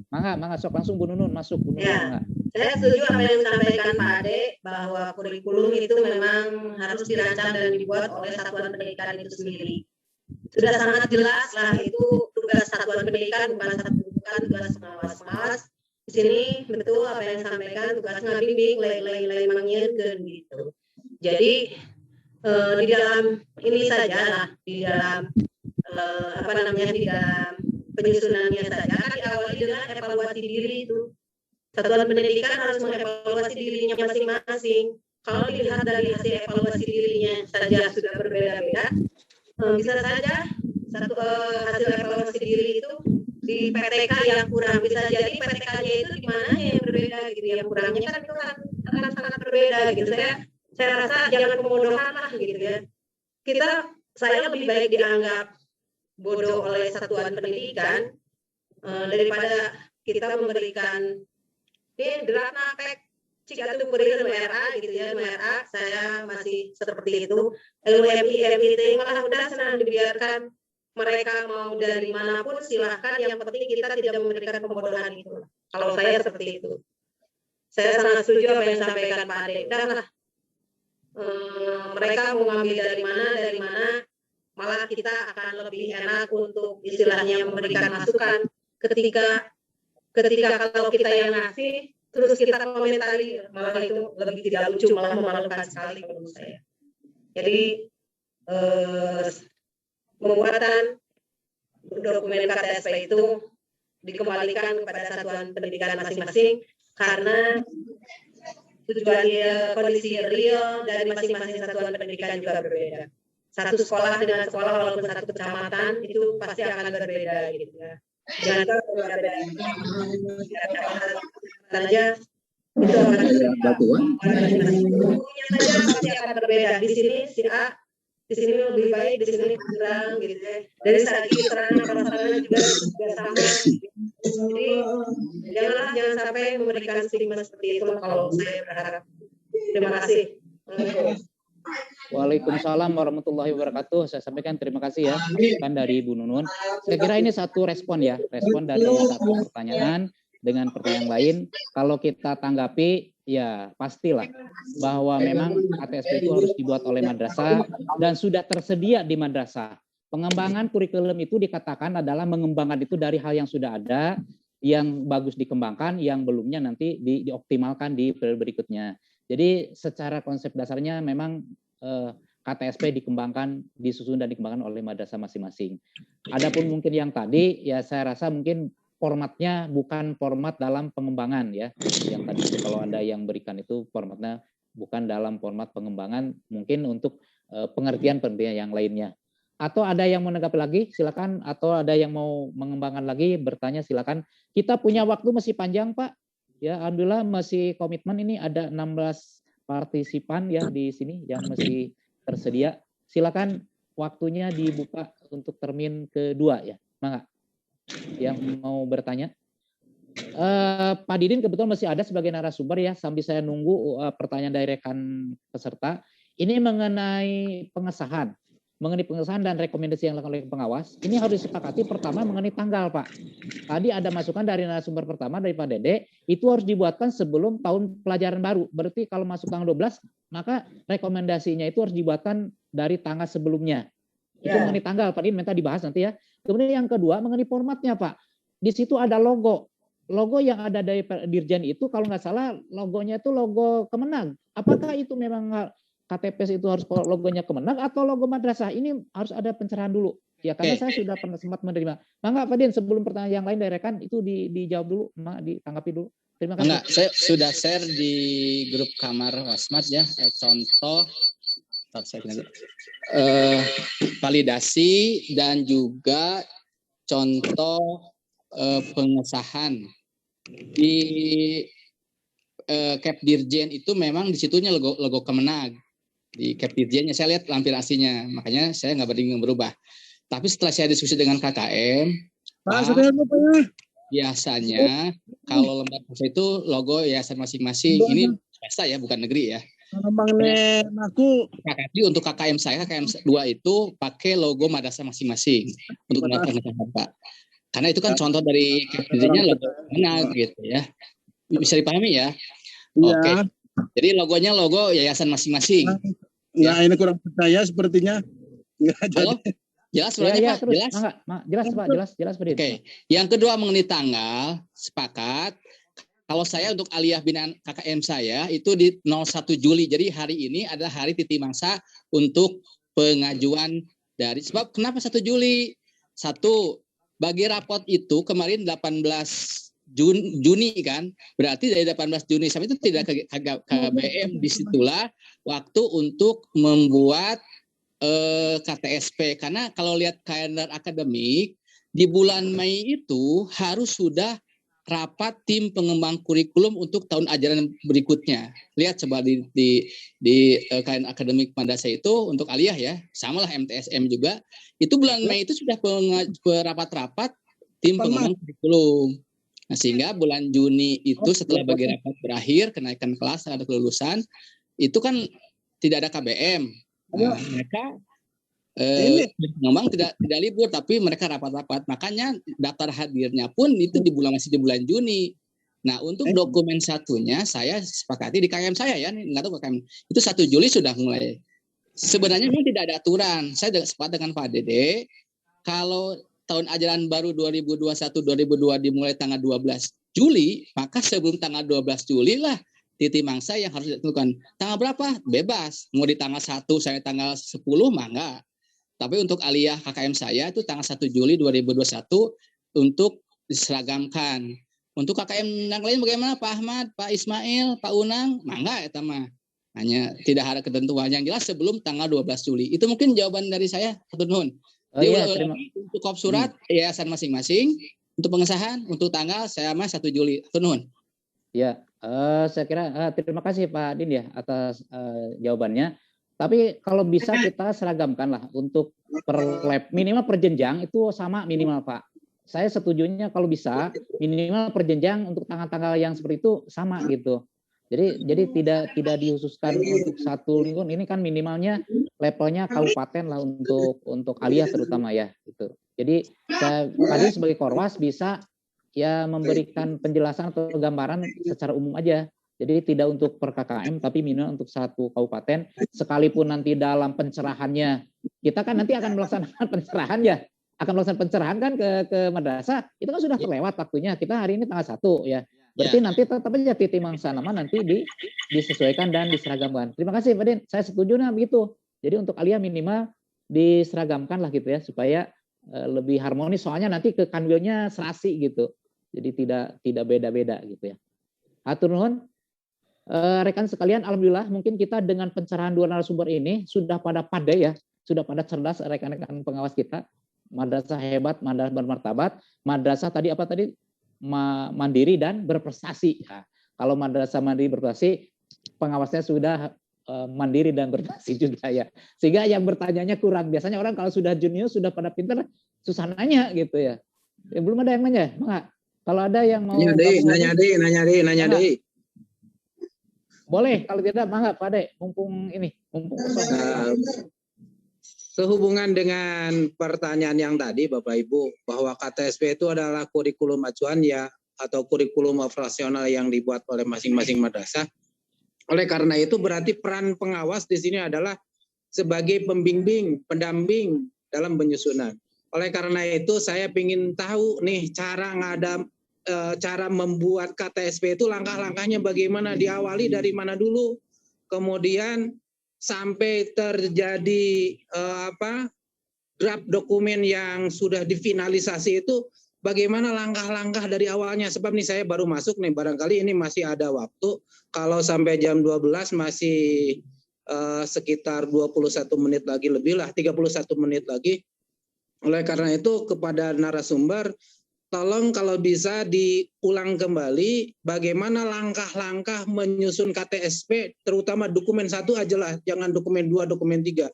Mangga sok langsung Bu Nunun masuk Bu Nunun. Ya. Saya setuju apa yang disampaikan Pak Ade bahwa kurikulum itu memang harus dirancang dan dibuat oleh satuan pendidikan itu sendiri. Sudah sangat jelas lah itu tugas satuan pendidikan bukan tugas pengawas. Di sini betul apa yang disampaikan tugas ngabimbing lain mangieunkeun gitu. Jadi di dalam ini saja lah, di dalam di dalam penyusunannya saja kan diawali dengan evaluasi diri itu. Satuan pendidikan harus mengevaluasi dirinya masing-masing. Kalau dilihat dari hasil evaluasi dirinya saja sudah berbeda-beda, bisa saja hasil evaluasi diri itu di PTK yang kurang, bisa jadi PTK-nya itu di mana yang berbeda gitu, yang kurangnya kan itu akan sangat berbeda gitu. Saya rasa jangan pemodohan lah gitu ya. Saya lebih baik dianggap bodoh oleh satuan pendidikan daripada kita memberikan draft napek jika itu berikan MRA gitu ya, MRA saya masih seperti itu. LUMI, MIT malah udah senang dibiarkan mereka mau dari manapun silahkan, yang penting kita tidak memberikan pembodohan itu. Kalau saya seperti itu. Saya sangat setuju apa yang disampaikan Pak Ade. Udahlah. Mereka mau ngambil dari mana, malah kita akan lebih enak untuk istilahnya memberikan masukan ketika kalau kita yang ngasih terus kita komentari, malah itu lebih tidak lucu, malah memalukan sekali menurut saya. Jadi pembuatan dokumen KTSP itu dikembalikan kepada satuan pendidikan masing-masing karena tujuan kondisi real dari masing-masing satuan pendidikan juga berbeda. Satu sekolah dengan sekolah walaupun satu kecamatan itu pasti akan berbeda gitu ya. Jangan berbeda aja itu akan pasti akan berbeda. Di sini si A, di sini lebih baik, di sini kurang gitu ya. Dari segi sarana prasarana juga sama. Jadi jangan sampai memberikan stigma seperti itu kalau saya berharap. Terima kasih. Waalaikumsalam warahmatullahi wabarakatuh. Saya sampaikan terima kasih ya kan dari Bu Nunun. Saya kira ini satu respon ya, respon dari satu pertanyaan dengan pertanyaan lain. Kalau kita tanggapi ya pastilah bahwa memang KTSP itu harus dibuat oleh madrasah dan sudah tersedia di madrasah. Pengembangan kurikulum itu dikatakan adalah mengembangkan itu dari hal yang sudah ada, yang bagus dikembangkan, yang belumnya nanti dioptimalkan di periode berikutnya. Jadi secara konsep dasarnya memang KTSP dikembangkan, disusun dan dikembangkan oleh madrasah masing-masing. Adapun mungkin yang tadi, ya saya rasa mungkin formatnya bukan format dalam pengembangan ya. Yang tadi itu kalau ada yang berikan itu formatnya bukan dalam format pengembangan, mungkin untuk pengertian yang lainnya. Atau ada yang mau menanggapi lagi, silakan. Atau ada yang mau mengembangkan lagi, bertanya silakan. Kita punya waktu masih panjang, Pak. Ya, alhamdulillah masih komitmen ini ada 16 partisipan ya di sini yang masih tersedia. Silakan waktunya dibuka untuk termin kedua ya. Mangga. Yang mau bertanya. Pak Didin kebetulan masih ada sebagai narasumber ya, sambil saya nunggu pertanyaan dari rekan peserta. Ini mengenai pengesahan dan rekomendasi yang dilakukan oleh pengawas. Ini harus disepakati pertama mengenai tanggal, Pak. Tadi ada masukan dari narasumber pertama dari Pak Dede, itu harus dibuatkan sebelum tahun pelajaran baru. Berarti kalau masuk tanggal 12, maka rekomendasinya itu harus dibuatkan dari tanggal sebelumnya. Itu mengenai tanggal, Pak Didin minta dibahas nanti ya. Kemudian yang kedua mengenai formatnya, Pak. Di situ ada logo. Logo yang ada dari Dirjen itu kalau nggak salah logonya itu logo Kemenag. Apakah itu memang KTP itu harus logonya Kemenag atau logo madrasah? Ini harus ada pencerahan dulu. Ya karena saya sudah pernah sempat menerima. Mangga Pak Din, sebelum pertanyaan yang lain dari rekan itu dijawab dulu, ditanggapi dulu. Terima kasih. Enggak, saya sudah share di grup kamar Wasmat ya, contoh validasi dan juga contoh pengesahan di Cap Dirjen itu memang di situnya logo Kemenag. Di Cap Dirjennya saya lihat lampiran aslinya, makanya saya nggak berdingin berubah. Tapi setelah saya diskusi dengan KKM, biasanya kalau lembaga itu logo yayasan masing-masing. Ini swasta ya, bukan negeri ya. Jadi untuk KKM saya, KKM 2 itu pakai logo madrasah masing-masing untuk melakukan Pak. Karena itu kan contoh dari Cap Dirjennya logo Kemenag gitu ya. Bisa dipahami ya? Oke. Jadi logonya logo yayasan masing-masing. Nah, ini kurang percaya sepertinya. Halo? Jelas suaranya, Pak? Jelas? Jelas Pak. Oke. Yang kedua mengenai tanggal, sepakat. Kalau saya untuk aliyah binaan KKM saya itu di 01 Juli. Jadi hari ini adalah hari titi masa untuk pengajuan dari sebab kenapa 1 Juli? Satu, bagi rapot itu kemarin 18 Juni kan, berarti dari 18 Juni sampai itu tidak ke KBM, disitulah waktu untuk membuat KTSP. Karena kalau lihat kalender akademik di bulan Mei itu harus sudah rapat tim pengembang kurikulum untuk tahun ajaran berikutnya. Lihat coba di kalender akademik madrasah itu untuk aliyah ya, samalah MTSM juga. Itu bulan Mei itu sudah rapat-rapat tim pengembang kurikulum. Nah, sehingga bulan Juni itu setelah bagi rapat berakhir, kenaikan kelas ada kelulusan, itu kan tidak ada KBM. Nah, mereka memang tidak libur, tapi mereka rapat-rapat. Makanya daftar hadirnya pun itu masih di bulan Juni. Nah, untuk dokumen satunya saya sepakati di KKM saya ya, nggak tahu KKM. Itu 1 Juli sudah mulai. Sebenarnya memang tidak ada aturan. Saya sepakat dengan Pak Dede, kalau tahun ajaran baru 2021-2022 dimulai tanggal 12 Juli, maka sebelum tanggal 12 Juli lah titi mangsa yang harus ditentukan. Tanggal berapa? Bebas. Mau di tanggal 1 sampai tanggal 10 mah enggak. Tapi untuk aliyah KKM saya itu tanggal 1 Juli 2021 untuk diseragamkan. Untuk KKM yang lain bagaimana Pak Ahmad, Pak Ismail, Pak Unang? Mangga eta mah. Hanya tidak ada ketentuan yang jelas sebelum tanggal 12 Juli. Itu mungkin jawaban dari saya. Hatur nuhun. Untuk kop surat yayasan masing-masing, untuk pengesahan, untuk tanggal saya mah 1 Juli. Hatur nuhun. Ya, saya kira terima kasih Pak Din ya atas jawabannya. Tapi kalau bisa kita seragamkan lah untuk per lab, minimal per jenjang itu sama minimal Pak. Saya setujunya kalau bisa minimal per jenjang untuk tanggal-tanggal yang seperti itu sama gitu. Jadi tidak dikhususkan untuk satu lingkungan. Ini kan minimalnya levelnya kabupaten lah untuk aliyah terutama ya gitu. Jadi saya tadi sebagai Korwas bisa ya memberikan penjelasan atau gambaran secara umum aja. Jadi tidak untuk per KKM tapi minimal untuk satu kabupaten. Sekalipun nanti dalam pencerahannya kita kan nanti akan melaksanakan pencerahan ya. Akan melaksanakan pencerahan kan ke madrasah, itu kan sudah terlewat waktunya. Kita hari ini tanggal 1 ya. Berarti nanti tetap aja titik mangsanaman nanti disesuaikan dan diseragamkan. Terima kasih Pak Din. Saya setuju nah begitu. Jadi untuk aliyah minimal diseragamkan lah gitu ya supaya lebih harmonis. Soalnya nanti ke kanwilnya serasi gitu. Jadi tidak beda-beda gitu ya. Hatur nuhun. Rekan sekalian, alhamdulillah mungkin kita dengan pencerahan dua narasumber ini sudah pada pandai ya, sudah pada cerdas rekan-rekan pengawas kita. Madrasah hebat, madrasah bermartabat, madrasah tadi apa tadi? Mandiri dan berprestasi. Nah, kalau madrasah mandiri berprestasi, pengawasnya sudah mandiri dan berprestasi juga ya. Sehingga yang bertanyanya kurang. Biasanya orang kalau sudah junior, sudah pada pinter, susah nanya gitu ya. Belum ada yang nanya, Mak. Kalau ada yang mau nanya deh. Boleh, kalau tidak mangga Pak Ade, mumpung kosong. Sehubungan dengan pertanyaan yang tadi Bapak Ibu, bahwa KTSP itu adalah kurikulum acuan ya atau kurikulum operasional yang dibuat oleh masing-masing madrasah. Oleh karena itu berarti peran pengawas di sini adalah sebagai pembimbing, pendamping dalam penyusunan. Oleh karena itu saya ingin tahu nih cara membuat KTSP itu langkah-langkahnya bagaimana, diawali dari mana dulu, kemudian sampai terjadi draft dokumen yang sudah difinalisasi itu bagaimana langkah-langkah dari awalnya. Sebab nih saya baru masuk nih, barangkali ini masih ada waktu. Kalau sampai jam 12 masih sekitar 21 menit lagi lebih lah, 31 menit lagi. Oleh karena itu kepada narasumber, tolong kalau bisa diulang kembali bagaimana langkah-langkah menyusun KTSP, terutama dokumen 1 aja lah, jangan dokumen 2, dokumen 3.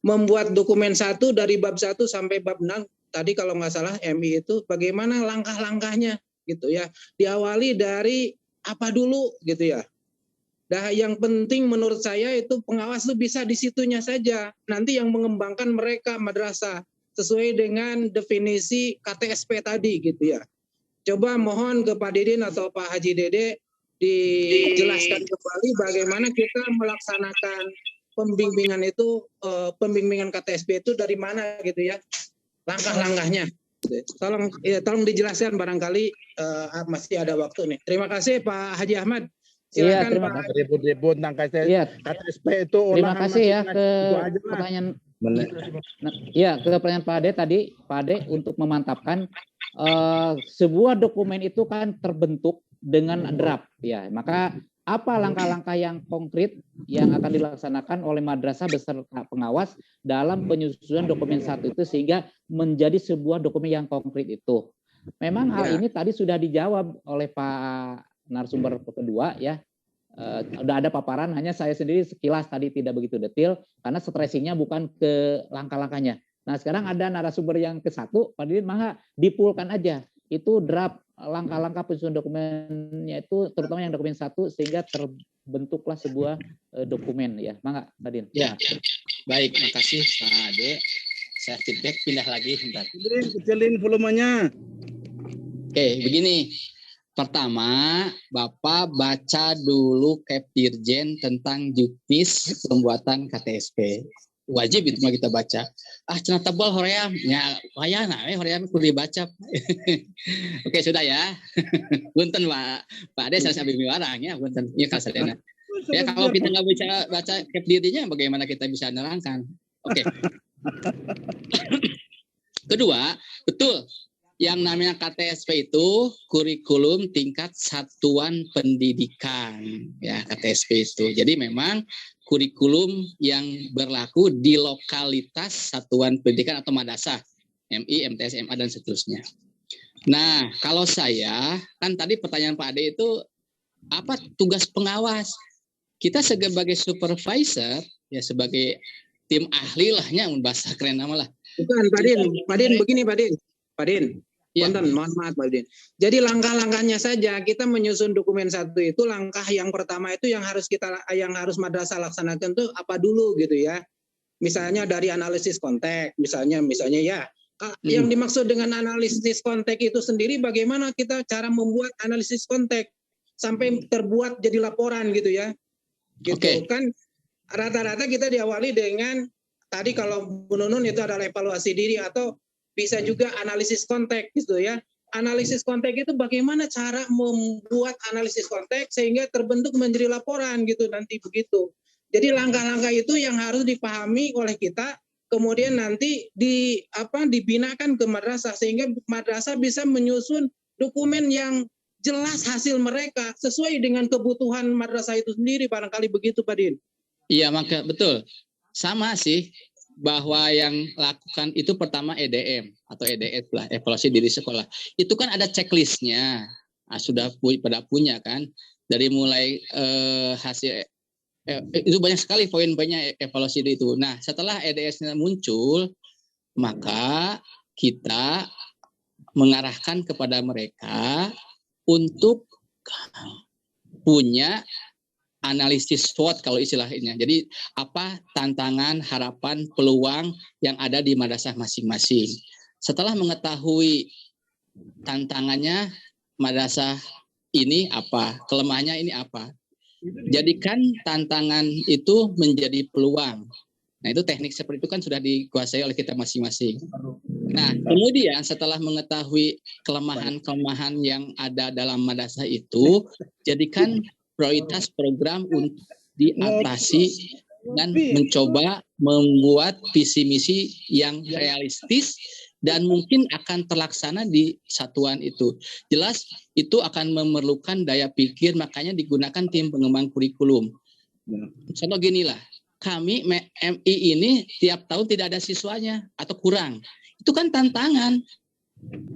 Membuat dokumen 1 dari bab 1 sampai bab 6, tadi kalau nggak salah MI itu, bagaimana langkah-langkahnya gitu ya. Diawali dari apa dulu gitu ya. Nah, yang penting menurut saya itu pengawas itu bisa di situnya saja. Nanti yang mengembangkan mereka madrasah sesuai dengan definisi KTSP tadi gitu ya. Coba mohon ke Pak Didin atau Pak Haji Dede dijelaskan kembali bagaimana kita melaksanakan pembimbingan itu, pembimbingan KTSP itu dari mana gitu ya, langkah-langkahnya. Tolong dijelaskan barangkali masih ada waktu nih. Terima kasih Pak Haji Ahmad. Silakan Pak. Ribut-ribut tentang KTSP itu. Terima kasih ya ke pertanyaan. Ya, ke pertanyaan Pak Ade tadi, Pak Ade untuk memantapkan sebuah dokumen itu kan terbentuk dengan draft ya. Maka apa langkah-langkah yang konkret yang akan dilaksanakan oleh madrasah beserta pengawas dalam penyusunan dokumen 1 itu sehingga menjadi sebuah dokumen yang konkret itu. Memang hal ini tadi sudah dijawab oleh Pak narasumber kedua ya. Udah ada paparan, hanya saya sendiri sekilas tadi tidak begitu detail karena stressingnya bukan ke langkah-langkahnya. Nah sekarang ada narasumber yang ke-1, Pak Didin maka dipulkan aja itu draft langkah-langkah penyusunan dokumennya itu terutama yang dokumen 1 sehingga terbentuklah sebuah dokumen ya. Maka Pak Didin. Ya, baik, makasih Pak Ade. Saya feedback pindah lagi bentar. Kecilin volumenya. Oke, begini. Pertama, Bapak baca dulu Kep Dirjen tentang juknis pembuatan KTSP. Wajib itu mah kita baca. Cenah tebal hoream. Ya, wayana hoream kudu dibaca. Oke, sudah ya. Punten Pak Ade saya sambil miwarang ya, punten. Ya kasadena. Ya kalau kita nggak bisa baca Kep Dirjennya bagaimana kita bisa nerangkan? Oke. Kedua, betul. Yang namanya KTSP itu kurikulum tingkat satuan pendidikan, ya KTSP itu. Jadi memang kurikulum yang berlaku di lokalitas satuan pendidikan atau madrasah, MI, MTS, MA dan seterusnya. Nah, kalau saya kan tadi pertanyaan Pak Ade itu apa tugas pengawas? Kita sebagai supervisor ya sebagai tim ahli lahnya bahasa keren nama lah. Bukan, Pak Din begini Pak Din. Ya. Punten, mohon maaf Pak Din. Jadi langkah-langkahnya saja kita menyusun dokumen satu itu langkah yang pertama itu yang harus madrasah laksanakan tuh apa dulu gitu ya. Misalnya dari analisis konteks, misalnya ya. Yang dimaksud dengan analisis konteks itu sendiri bagaimana kita cara membuat analisis konteks sampai terbuat jadi laporan gitu ya. Gitu kan rata-rata kita diawali dengan tadi kalau Bu Nunun itu adalah evaluasi diri atau bisa juga analisis konteks gitu ya. Analisis konteks itu bagaimana cara membuat analisis konteks sehingga terbentuk menjadi laporan gitu nanti begitu. Jadi langkah-langkah itu yang harus dipahami oleh kita, kemudian nanti dibinakan ke madrasah sehingga madrasah bisa menyusun dokumen yang jelas hasil mereka sesuai dengan kebutuhan madrasah itu sendiri, barangkali begitu Pak Din. Iya, maka betul. Sama sih. Bahwa yang lakukan itu pertama EDM atau EDS lah, evaluasi diri sekolah. Itu kan ada checklistnya, sudah pada punya kan. Dari mulai hasil itu banyak sekali poin-poinnya evaluasi itu. Nah setelah EDS-nya muncul, maka kita mengarahkan kepada mereka untuk punya analisis SWOT kalau istilahnya. Jadi apa tantangan, harapan, peluang yang ada di madrasah masing-masing. Setelah mengetahui tantangannya madrasah ini apa, kelemahannya ini apa. Jadikan tantangan itu menjadi peluang. Nah itu teknik seperti itu kan sudah dikuasai oleh kita masing-masing. Nah kemudian setelah mengetahui kelemahan-kelemahan yang ada dalam madrasah itu, jadikan prioritas program untuk diatasi dan mencoba membuat visi misi yang realistis dan mungkin akan terlaksana di satuan itu. Jelas itu akan memerlukan daya pikir, makanya digunakan tim pengembang kurikulum. Contoh ginilah, kami MI ini tiap tahun tidak ada siswanya atau kurang. Itu kan tantangan.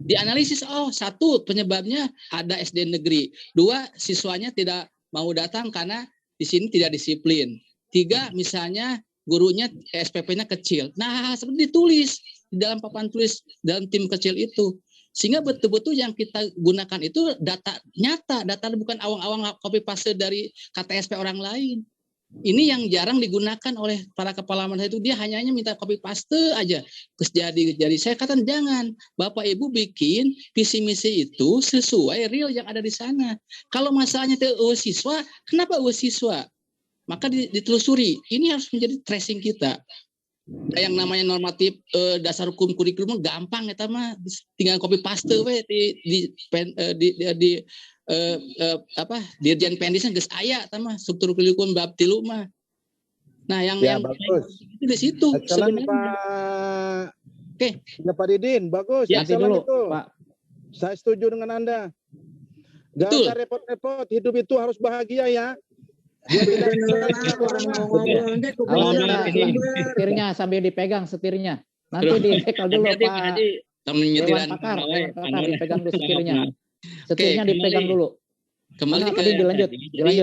Dianalisis, satu penyebabnya ada SD negeri, dua siswanya tidak mau datang karena di sini tidak disiplin. 3 misalnya gurunya SPP-nya kecil. Nah, seperti ditulis di dalam papan tulis dalam tim kecil itu. Sehingga betul-betul yang kita gunakan itu data nyata, data bukan awang-awang copy paste dari KTSP orang lain. Ini yang jarang digunakan oleh para kepala madrasah itu, dia hanya minta copy paste aja. Terus jadi saya katakan jangan, Bapak Ibu bikin visi misi itu sesuai real yang ada di sana. Kalau masalahnya siswa, kenapa siswa? Maka ditelusuri. Ini harus menjadi tracing kita. Yang namanya normatif dasar hukum kurikulum gampang ya mah tinggal copy paste we di Dirjen Pendisnya geus aya mah struktur kurikulum bab 3 mah. Nah, yang bagus. Itu di situ sebenarnya. Oke. Ya Pak Didin, bagus. Ya, dulu, itu. Pak. Saya setuju dengan Anda. Gak usah repot-repot, hidup itu harus bahagia ya. Setirnya sambil dipegang setirnya. Nanti dicekal dulu Pak. Dewan Pakar dipegang dulu setirnya. Setirnya dipegang dulu. Kembali ke dilanjut.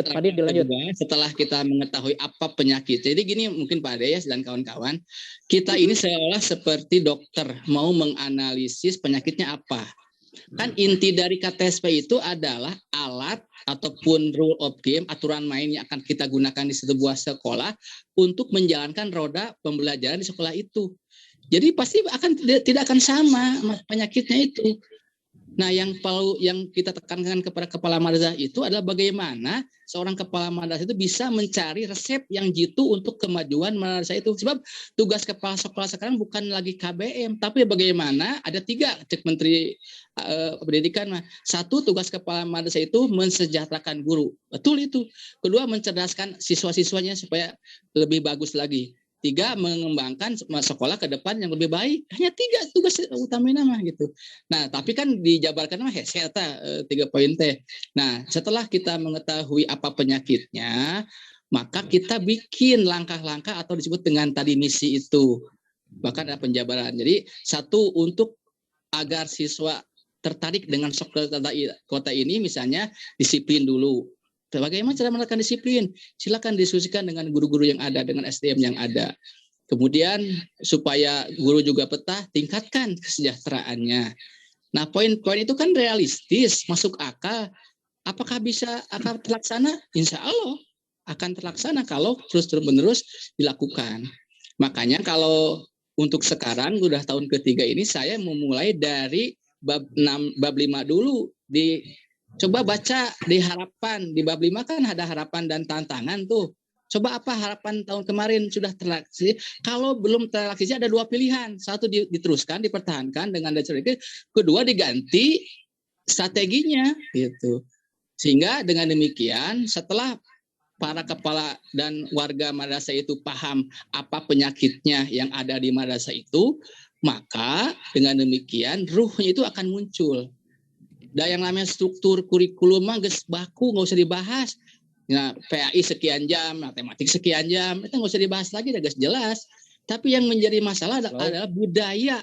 Tadi dilanjut. Setelah kita mengetahui apa penyakit. Jadi gini mungkin Pak Deyas dan kawan-kawan, kita ini seolah seperti dokter mau menganalisis penyakitnya apa. Kan inti dari KTSP itu adalah alat ataupun rule of game, aturan main yang akan kita gunakan di sebuah sekolah untuk menjalankan roda pembelajaran di sekolah itu. Jadi pasti tidak akan sama penyakitnya itu. Nah, yang kita tekankan kepada kepala madrasah itu adalah bagaimana seorang kepala madrasah itu bisa mencari resep yang jitu untuk kemajuan madrasah itu. Sebab tugas kepala sekolah sekarang bukan lagi KBM, tapi bagaimana ada 3 cek Menteri Pendidikan. 1, tugas kepala madrasah itu mensejahterakan guru. Betul itu. Kedua, mencerdaskan siswa-siswanya supaya lebih bagus lagi. 3, mengembangkan sekolah ke depan yang lebih baik. Hanya 3 tugas utamanya mah gitu. Nah, tapi kan dijabarkan mah eta 3 poin teh. Nah, setelah kita mengetahui apa penyakitnya, maka kita bikin langkah-langkah atau disebut dengan tadi misi itu. Bahkan ada penjabaran. Jadi, 1 untuk agar siswa tertarik dengan kota ini, misalnya disiplin dulu. Bagaimana cara menerapkan disiplin? Silakan diskusikan dengan guru-guru yang ada, dengan SDM yang ada. Kemudian supaya guru juga betah, tingkatkan kesejahteraannya. Nah, poin-poin itu kan realistis, masuk akal. Apakah bisa akan terlaksana? Insya Allah akan terlaksana kalau terus-menerus dilakukan. Makanya kalau untuk sekarang, udah tahun ketiga ini, saya memulai dari bab 5 dulu. Coba baca di harapan, di bab 5 kan ada harapan dan tantangan tuh. Coba apa harapan tahun kemarin sudah terlaksana. Kalau belum terlaksana ada 2 pilihan. 1 diteruskan, dipertahankan dengan dasar itu. Kedua diganti strateginya gitu. Sehingga dengan demikian setelah para kepala dan warga madrasah itu paham apa penyakitnya yang ada di madrasah itu, maka dengan demikian ruhnya itu akan muncul. Dan yang namanya struktur kurikulum mah geus baku, nggak usah dibahas. Nah, PAI sekian jam, matematik sekian jam, itu nggak usah dibahas lagi, udah geus jelas. Tapi yang menjadi masalah adalah budaya,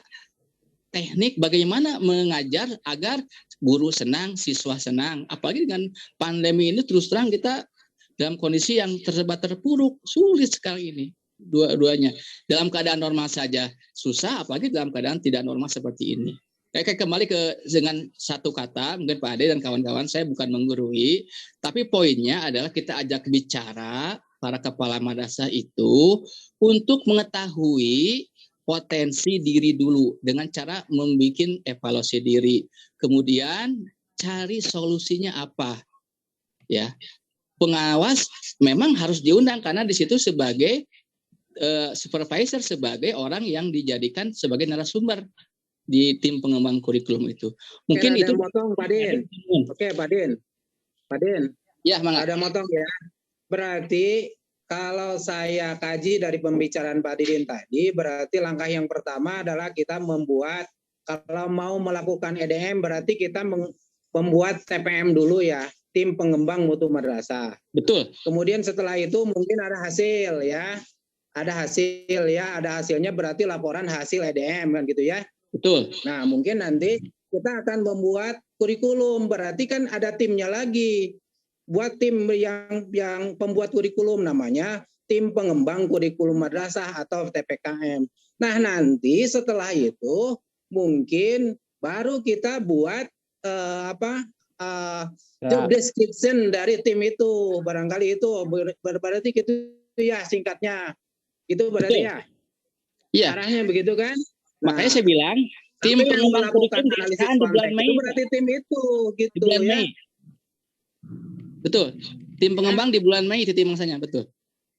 teknik bagaimana mengajar agar guru senang, siswa senang. Apalagi dengan pandemi ini terus terang kita dalam kondisi yang tersebar terpuruk, sulit sekali ini dua-duanya. Dalam keadaan normal saja susah, apalagi dalam keadaan tidak normal seperti ini. Kayak kembali dengan 1 kata, mungkin Pak Ade dan kawan-kawan, saya bukan menggurui, tapi poinnya adalah kita ajak bicara para kepala madrasah itu untuk mengetahui potensi diri dulu dengan cara membuat evaluasi diri. Kemudian cari solusinya apa. Ya. Pengawas memang harus diundang karena di situ sebagai supervisor, sebagai orang yang dijadikan sebagai narasumber di tim pengembang kurikulum itu. Mungkin itu motong Pak Din. Oke, Pak Din. Pak Din. Ya, Mangga. Ada motong ya. Berarti kalau saya kaji dari pembicaraan Pak Didin tadi, berarti langkah yang pertama adalah kita membuat, kalau mau melakukan EDM berarti kita membuat TPM dulu ya, tim pengembang mutu madrasah. Betul. Kemudian setelah itu mungkin ada hasil ya. Ada hasil ya, ada hasilnya berarti laporan hasil EDM kan gitu ya. Betul. Nah, mungkin nanti kita akan membuat kurikulum, berarti kan ada timnya lagi. Buat tim yang pembuat kurikulum namanya tim pengembang kurikulum madrasah atau TPKM. Nah, nanti setelah itu mungkin baru kita buat job description dari tim itu. Barangkali itu berarti gitu ya singkatnya. Itu berarti betul. Ya. Iya. Arahnya begitu kan? Makanya saya bilang tim pengembang kurikulum di bulan Mei. Itu berarti tim itu gitu di bulan ya. Mei. Betul. Tim pengembang di bulan Mei itu tim maksanya, betul.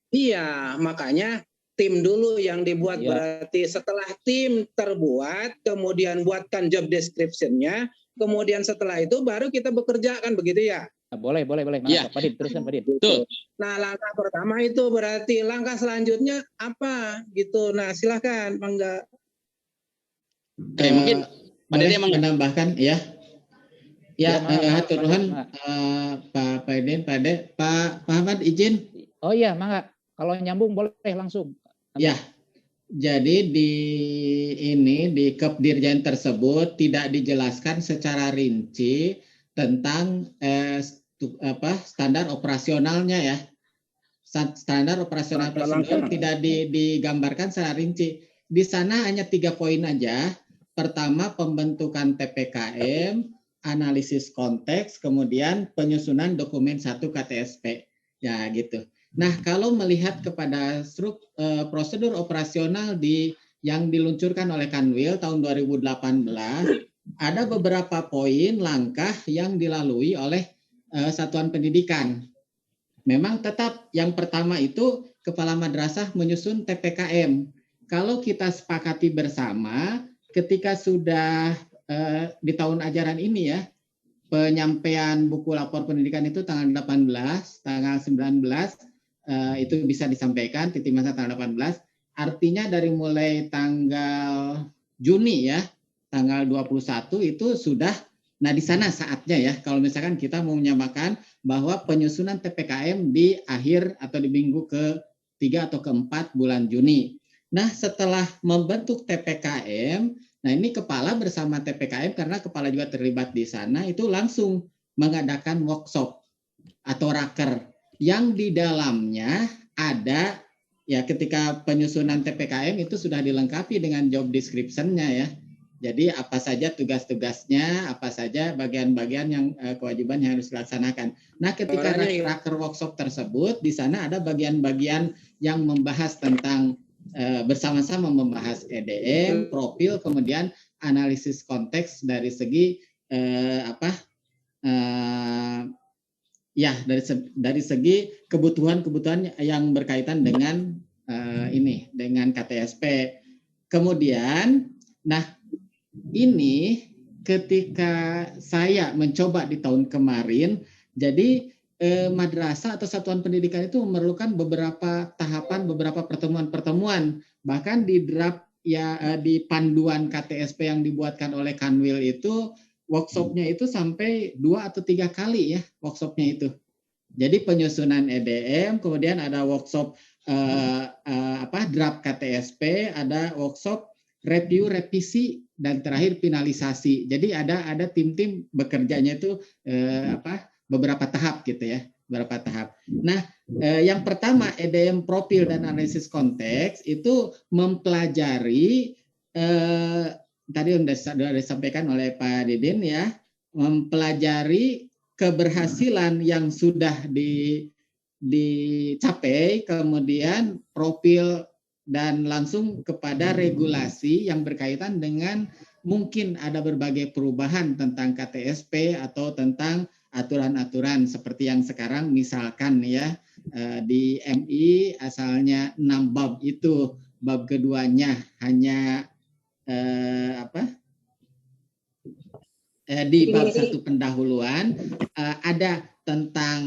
Iya, makanya tim dulu yang dibuat Ya. berarti setelah tim terbuat, kemudian buatkan job description-nya, kemudian setelah itu baru kita bekerja kan begitu ya. Boleh. Ya. Pak Din, teruskan Pak Din. Betul. Nah, langkah pertama itu berarti langkah selanjutnya apa gitu. Nah, silakan Mangga. Mungkin Pak Dede menambahkan ya. Ya, hatur nuhun Pak Paiden, Pak Ahmad izin. Oh iya, Mangga. Kalau nyambung boleh langsung. Ya. Jadi di Kepdirjen tersebut tidak dijelaskan secara rinci tentang standar operasionalnya ya. Standar operasional tersebut tidak digambarkan secara rinci. Di sana hanya 3 poin aja. Pertama, pembentukan TPKM, analisis konteks, kemudian penyusunan dokumen 1 KTSP. Ya gitu. Nah, kalau melihat kepada prosedur operasional yang diluncurkan oleh Kanwil tahun 2018, ada beberapa poin langkah yang dilalui oleh satuan pendidikan. Memang tetap yang pertama itu kepala madrasah menyusun TPKM. Kalau kita sepakati bersama, ketika sudah di tahun ajaran ini ya, penyampaian buku lapor pendidikan itu tanggal 18, tanggal 19, itu bisa disampaikan, titik masa tanggal 18. artinya dari mulai tanggal Juni ya, tanggal 21 itu sudah, nah di sana saatnya ya, kalau misalkan kita mau menyamakan bahwa penyusunan TPKM di akhir atau di minggu ke-3 atau ke-4 bulan Juni. Nah setelah membentuk TPKM, nah ini kepala bersama TPKM karena kepala juga terlibat di sana, itu langsung mengadakan workshop atau raker yang di dalamnya ada ya, ketika penyusunan TPKM itu sudah dilengkapi dengan job description-nya ya. Jadi apa saja tugas-tugasnya, apa saja bagian-bagian yang kewajiban yang harus dilaksanakan. Nah, ketika raker workshop tersebut, di sana ada bagian-bagian yang membahas tentang bersama-sama membahas EDM, profil, kemudian analisis konteks dari segi dari segi kebutuhan-kebutuhan yang berkaitan dengan dengan KTSP. Kemudian, nah ini ketika saya mencoba di tahun kemarin, jadi madrasah atau satuan pendidikan itu memerlukan beberapa tahapan, beberapa pertemuan-pertemuan. Bahkan di draft ya di panduan KTSP yang dibuatkan oleh Kanwil itu workshopnya itu sampai 2 atau 3 kali ya workshopnya itu. Jadi penyusunan EDM, kemudian ada workshop draft KTSP, ada workshop review, revisi, dan terakhir finalisasi. Jadi ada tim-tim bekerjanya itu beberapa tahap gitu ya, beberapa tahap. Nah, yang pertama EDM profil dan analisis konteks itu mempelajari tadi sudah disampaikan oleh Pak Didin ya, mempelajari keberhasilan yang sudah dicapai, kemudian profil dan langsung kepada regulasi yang berkaitan dengan mungkin ada berbagai perubahan tentang KTSP atau tentang aturan-aturan seperti yang sekarang misalkan ya di MI asalnya 6 bab itu, bab keduanya hanya di bab 1 pendahuluan ada tentang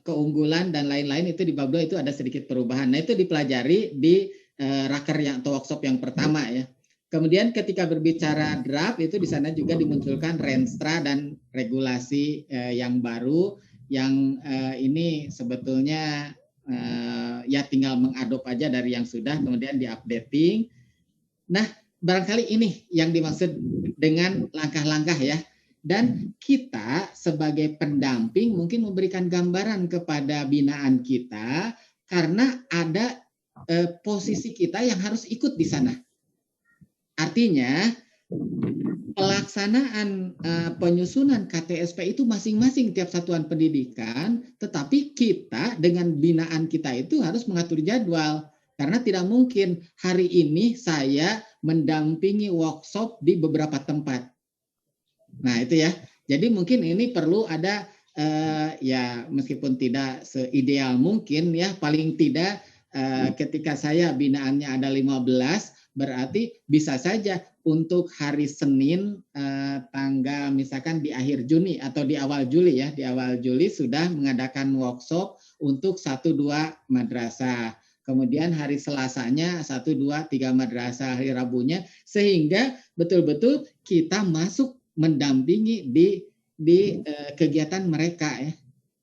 keunggulan dan lain-lain, itu di bab 2 itu ada sedikit perubahan. Nah itu dipelajari di raker yang atau workshop yang pertama ya. Kemudian ketika berbicara draft itu di sana juga dimunculkan renstra dan regulasi yang baru yang ini sebetulnya ya tinggal mengadop aja dari yang sudah kemudian di-updating. Nah, barangkali ini yang dimaksud dengan langkah-langkah ya. Dan kita sebagai pendamping mungkin memberikan gambaran kepada binaan kita karena ada posisi kita yang harus ikut di sana. Artinya pelaksanaan penyusunan KTSP itu masing-masing tiap satuan pendidikan, tetapi kita dengan binaan kita itu harus mengatur jadwal. Karena tidak mungkin hari ini saya mendampingi workshop di beberapa tempat. Nah itu ya, jadi mungkin ini perlu ada ya meskipun tidak seideal mungkin ya, paling tidak ketika saya binaannya ada 15, berarti bisa saja untuk hari Senin tanggal misalkan di akhir Juni atau di awal Juli ya, di awal Juli sudah mengadakan workshop untuk 1-2 madrasah. Kemudian hari Selasanya 1, 2, 3 madrasah, hari Rabunya, sehingga betul-betul kita masuk mendampingi di kegiatan mereka ya,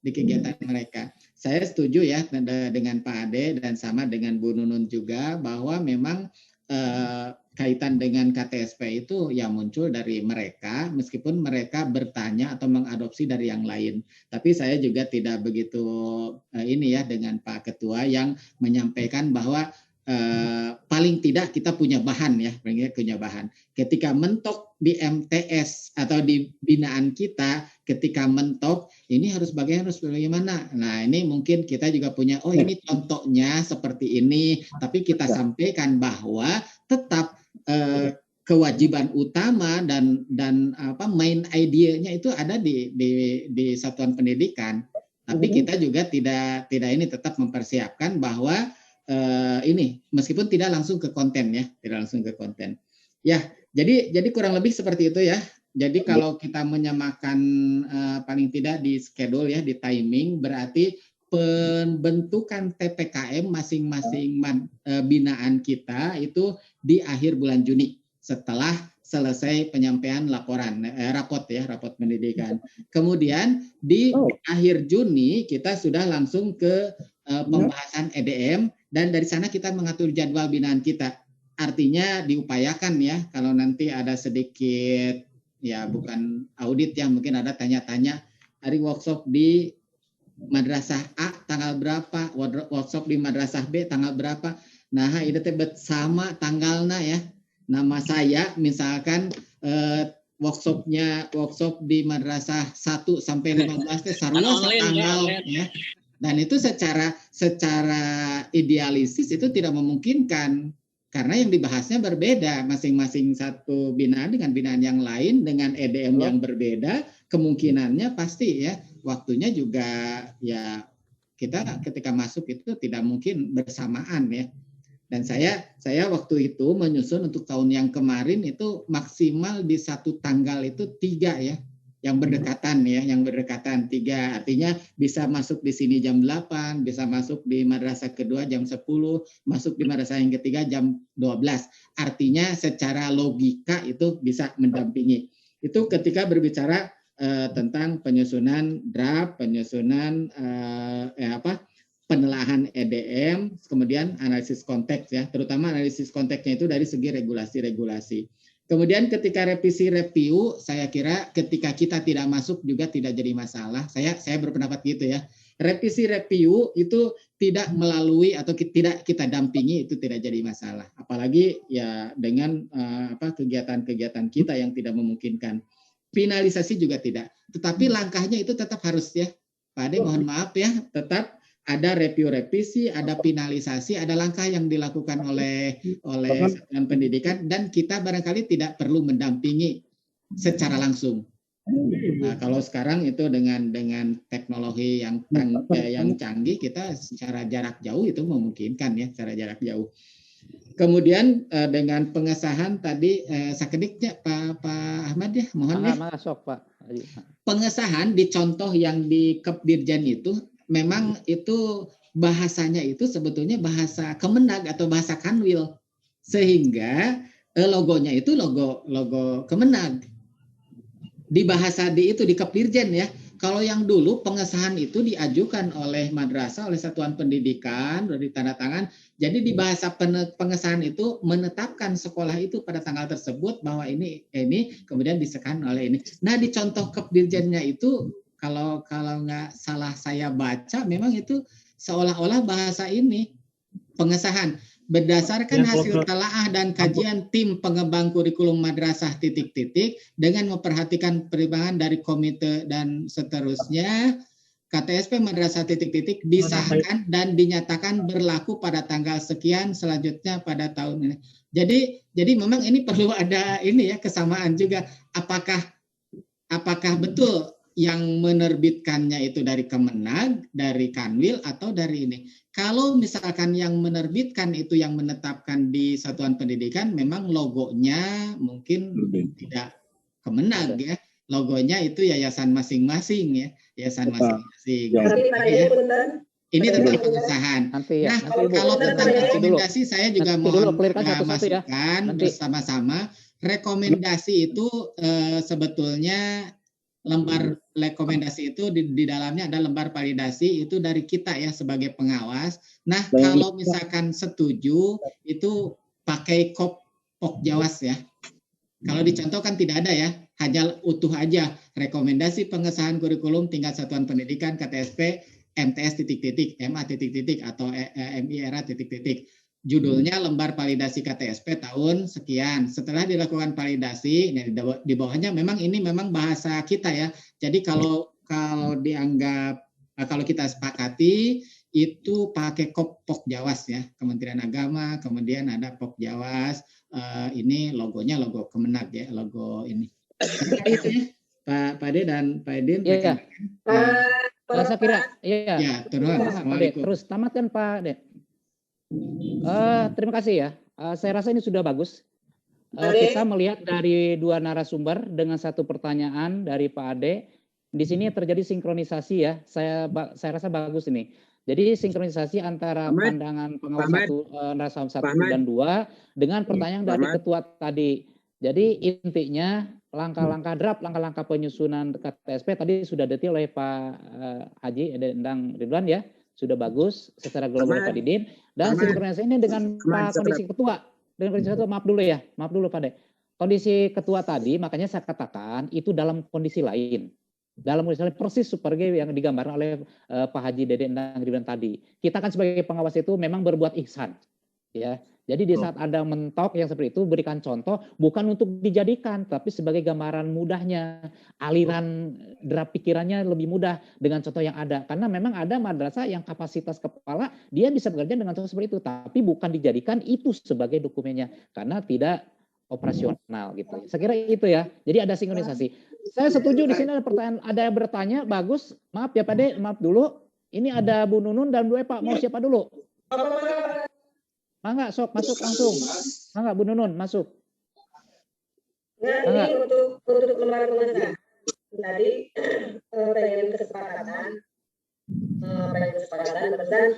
di kegiatan mereka. Saya setuju ya dengan Pak Ade dan sama dengan Bu Nunun juga bahwa memang kaitan dengan KTSP itu ya muncul dari mereka meskipun mereka bertanya atau mengadopsi dari yang lain. Tapi saya juga tidak begitu ini ya dengan Pak Ketua yang menyampaikan bahwa paling tidak kita punya bahan ya, punya bahan. Ketika mentok di MTS atau di binaan kita, ketika mentok ini harus bagaimana? Nah ini mungkin kita juga punya, oh ini contohnya seperti ini, tapi kita sampaikan bahwa tetap kewajiban utama dan main idenya itu ada di satuan pendidikan. Tapi kita juga tidak ini tetap mempersiapkan bahwa ini meskipun tidak langsung ke konten ya, tidak langsung ke konten. Ya, jadi kurang lebih seperti itu ya. Jadi kalau kita menyamakan paling tidak di schedule ya, di timing, berarti pembentukan TPKM masing-masing binaan kita itu di akhir bulan Juni setelah selesai penyampaian laporan rapot pendidikan. Kemudian di akhir Juni kita sudah langsung ke pembahasan EDM dan dari sana kita mengatur jadwal binaan kita. Artinya diupayakan ya kalau nanti ada sedikit ya bukan audit ya mungkin ada tanya-tanya hari workshop di madrasah A tanggal berapa, workshop di madrasah B tanggal berapa. Nah, itu sama tanggalnya ya. Nama saya misalkan workshop di madrasah 1 sampai 15 teh sarua tanggal ya. Dan itu secara idealisis itu tidak memungkinkan karena yang dibahasnya berbeda, masing-masing satu binaan dengan binaan yang lain dengan EDM yang berbeda, kemungkinannya pasti ya waktunya juga ya kita ketika masuk itu tidak mungkin bersamaan ya. Dan saya waktu itu menyusun untuk tahun yang kemarin itu maksimal di satu tanggal itu 3 ya, yang berdekatan 3, artinya bisa masuk di sini jam 8, bisa masuk di madrasah kedua jam 10, masuk di madrasah yang ketiga jam 12. Artinya secara logika itu bisa mendampingi. Itu ketika berbicara tentang penyusunan draft, penyusunan penelaahan EDM, kemudian analisis konteks ya, terutama analisis konteksnya itu dari segi regulasi-regulasi. Kemudian ketika revisi review, saya kira ketika kita tidak masuk juga tidak jadi masalah. Saya berpendapat gitu ya. Revisi review itu tidak melalui atau tidak kita dampingi itu tidak jadi masalah. Apalagi ya dengan kegiatan-kegiatan kita yang tidak memungkinkan. Finalisasi juga tidak. Tetapi langkahnya itu tetap harus ya. Pak Ade mohon maaf ya, tetap ada review revisi, ada finalisasi, ada langkah yang dilakukan oleh satuan pendidikan dan kita barangkali tidak perlu mendampingi secara langsung. Nah, kalau sekarang itu dengan teknologi yang canggih kita secara jarak jauh itu memungkinkan ya secara jarak jauh. Kemudian dengan pengesahan tadi sakediknya Pak Ahmad ya, mohon ya. Masuk Pak. Pengesahan di contoh yang di Kepdirjen itu memang itu bahasanya itu sebetulnya bahasa Kemenag atau bahasa Kanwil sehingga logonya itu logo Kemenag di bahasa di Kepdirjen ya. Kalau yang dulu pengesahan itu diajukan oleh madrasah oleh satuan pendidikan sudah ditandatangan. Jadi di bahasa pengesahan itu menetapkan sekolah itu pada tanggal tersebut bahwa ini kemudian disekan oleh ini. Nah di contoh Kepdirjennya itu kalau nggak salah saya baca memang itu seolah-olah bahasa ini pengesahan berdasarkan hasil telaah dan kajian tim pengembang kurikulum madrasah ... dengan memperhatikan perimbangan dari komite dan seterusnya KTSP madrasah ... disahkan dan dinyatakan berlaku pada tanggal sekian selanjutnya pada tahun ini. Jadi memang ini perlu ada ini ya kesamaan juga apakah betul yang menerbitkannya itu dari Kemenag, dari Kanwil, atau dari ini. Kalau misalkan yang menerbitkan itu yang menetapkan di satuan pendidikan, memang logonya mungkin tidak Kemenag ya. Logonya itu yayasan masing-masing ya. Yayasan masing-masing. Ini tentang pengesahan. Nah, kalau tentang rekomendasi, saya juga mohon masukan bersama-sama. Rekomendasi itu sebetulnya lembar rekomendasi itu di dalamnya ada lembar validasi itu dari kita ya sebagai pengawas. Nah kalau misalkan setuju itu pakai Pokjawas ya. Kalau dicontoh kan tidak ada ya, hanya utuh aja rekomendasi pengesahan kurikulum tingkat satuan pendidikan KTSP MTS ... MA ... atau MIRA ... Judulnya lembar validasi KTSP tahun sekian. Setelah dilakukan validasi, di bawahnya memang ini memang bahasa kita ya. Jadi kalau dianggap kalau kita sepakati itu pakai Pokjawas ya, Kementerian Agama, kemudian ada Pokjawas. Ini logonya logo Kemenag ya, logo ini. Itu ya, Pak Ade dan Pak Edin. Iya. Saya kira iya. Ya, terus tamatkan Pak Ade. Terima kasih ya. Saya rasa ini sudah bagus. Kita melihat dari dua narasumber dengan satu pertanyaan dari Pak Ade di sini terjadi sinkronisasi ya. Saya rasa bagus ini. Jadi sinkronisasi antara Ahmad, pandangan pengawas Ahmad, 1 Ahmad. dan 2 dengan pertanyaan dari Ahmad. ketua tadi. Jadi intinya langkah-langkah draft, langkah-langkah penyusunan KTSP tadi sudah detail oleh Pak Haji Endang Ridwan ya. Sudah bagus secara global Ahmad. Pak Didin. Dan Ahmad. sinkronisasi ini dengan Ahmad, Pak kondisi ketua. Dengan kondisi ketua, maaf dulu ya. Maaf dulu Pak De. Kondisi ketua tadi, makanya saya katakan itu dalam kondisi lain. Dalam misalnya persis super G yang digambarkan oleh Pak Haji Dede Endang Ridwan tadi. Kita kan sebagai pengawas itu memang berbuat ihsan. Ya. Jadi di saat ada mentok yang seperti itu berikan contoh bukan untuk dijadikan tapi sebagai gambaran mudahnya, aliran draft pikirannya lebih mudah dengan contoh yang ada. Karena memang ada madrasah yang kapasitas kepala dia bisa bekerja dengan contoh seperti itu tapi bukan dijadikan itu sebagai dokumennya karena tidak operasional gitu. Saya kira itu ya. Jadi ada sinkronisasi. Saya setuju di sini ada pertanyaan, ada yang bertanya, bagus. Maaf ya Pak De, maaf dulu. Ini ada Bu Nunun dan Bu Epa. Mau siapa dulu? Mangga, sok masuk langsung. Mangga Bu Nunun masuk. Nah, ini untuk lembaga pengacara. Tadi pengen kesepakatan, dan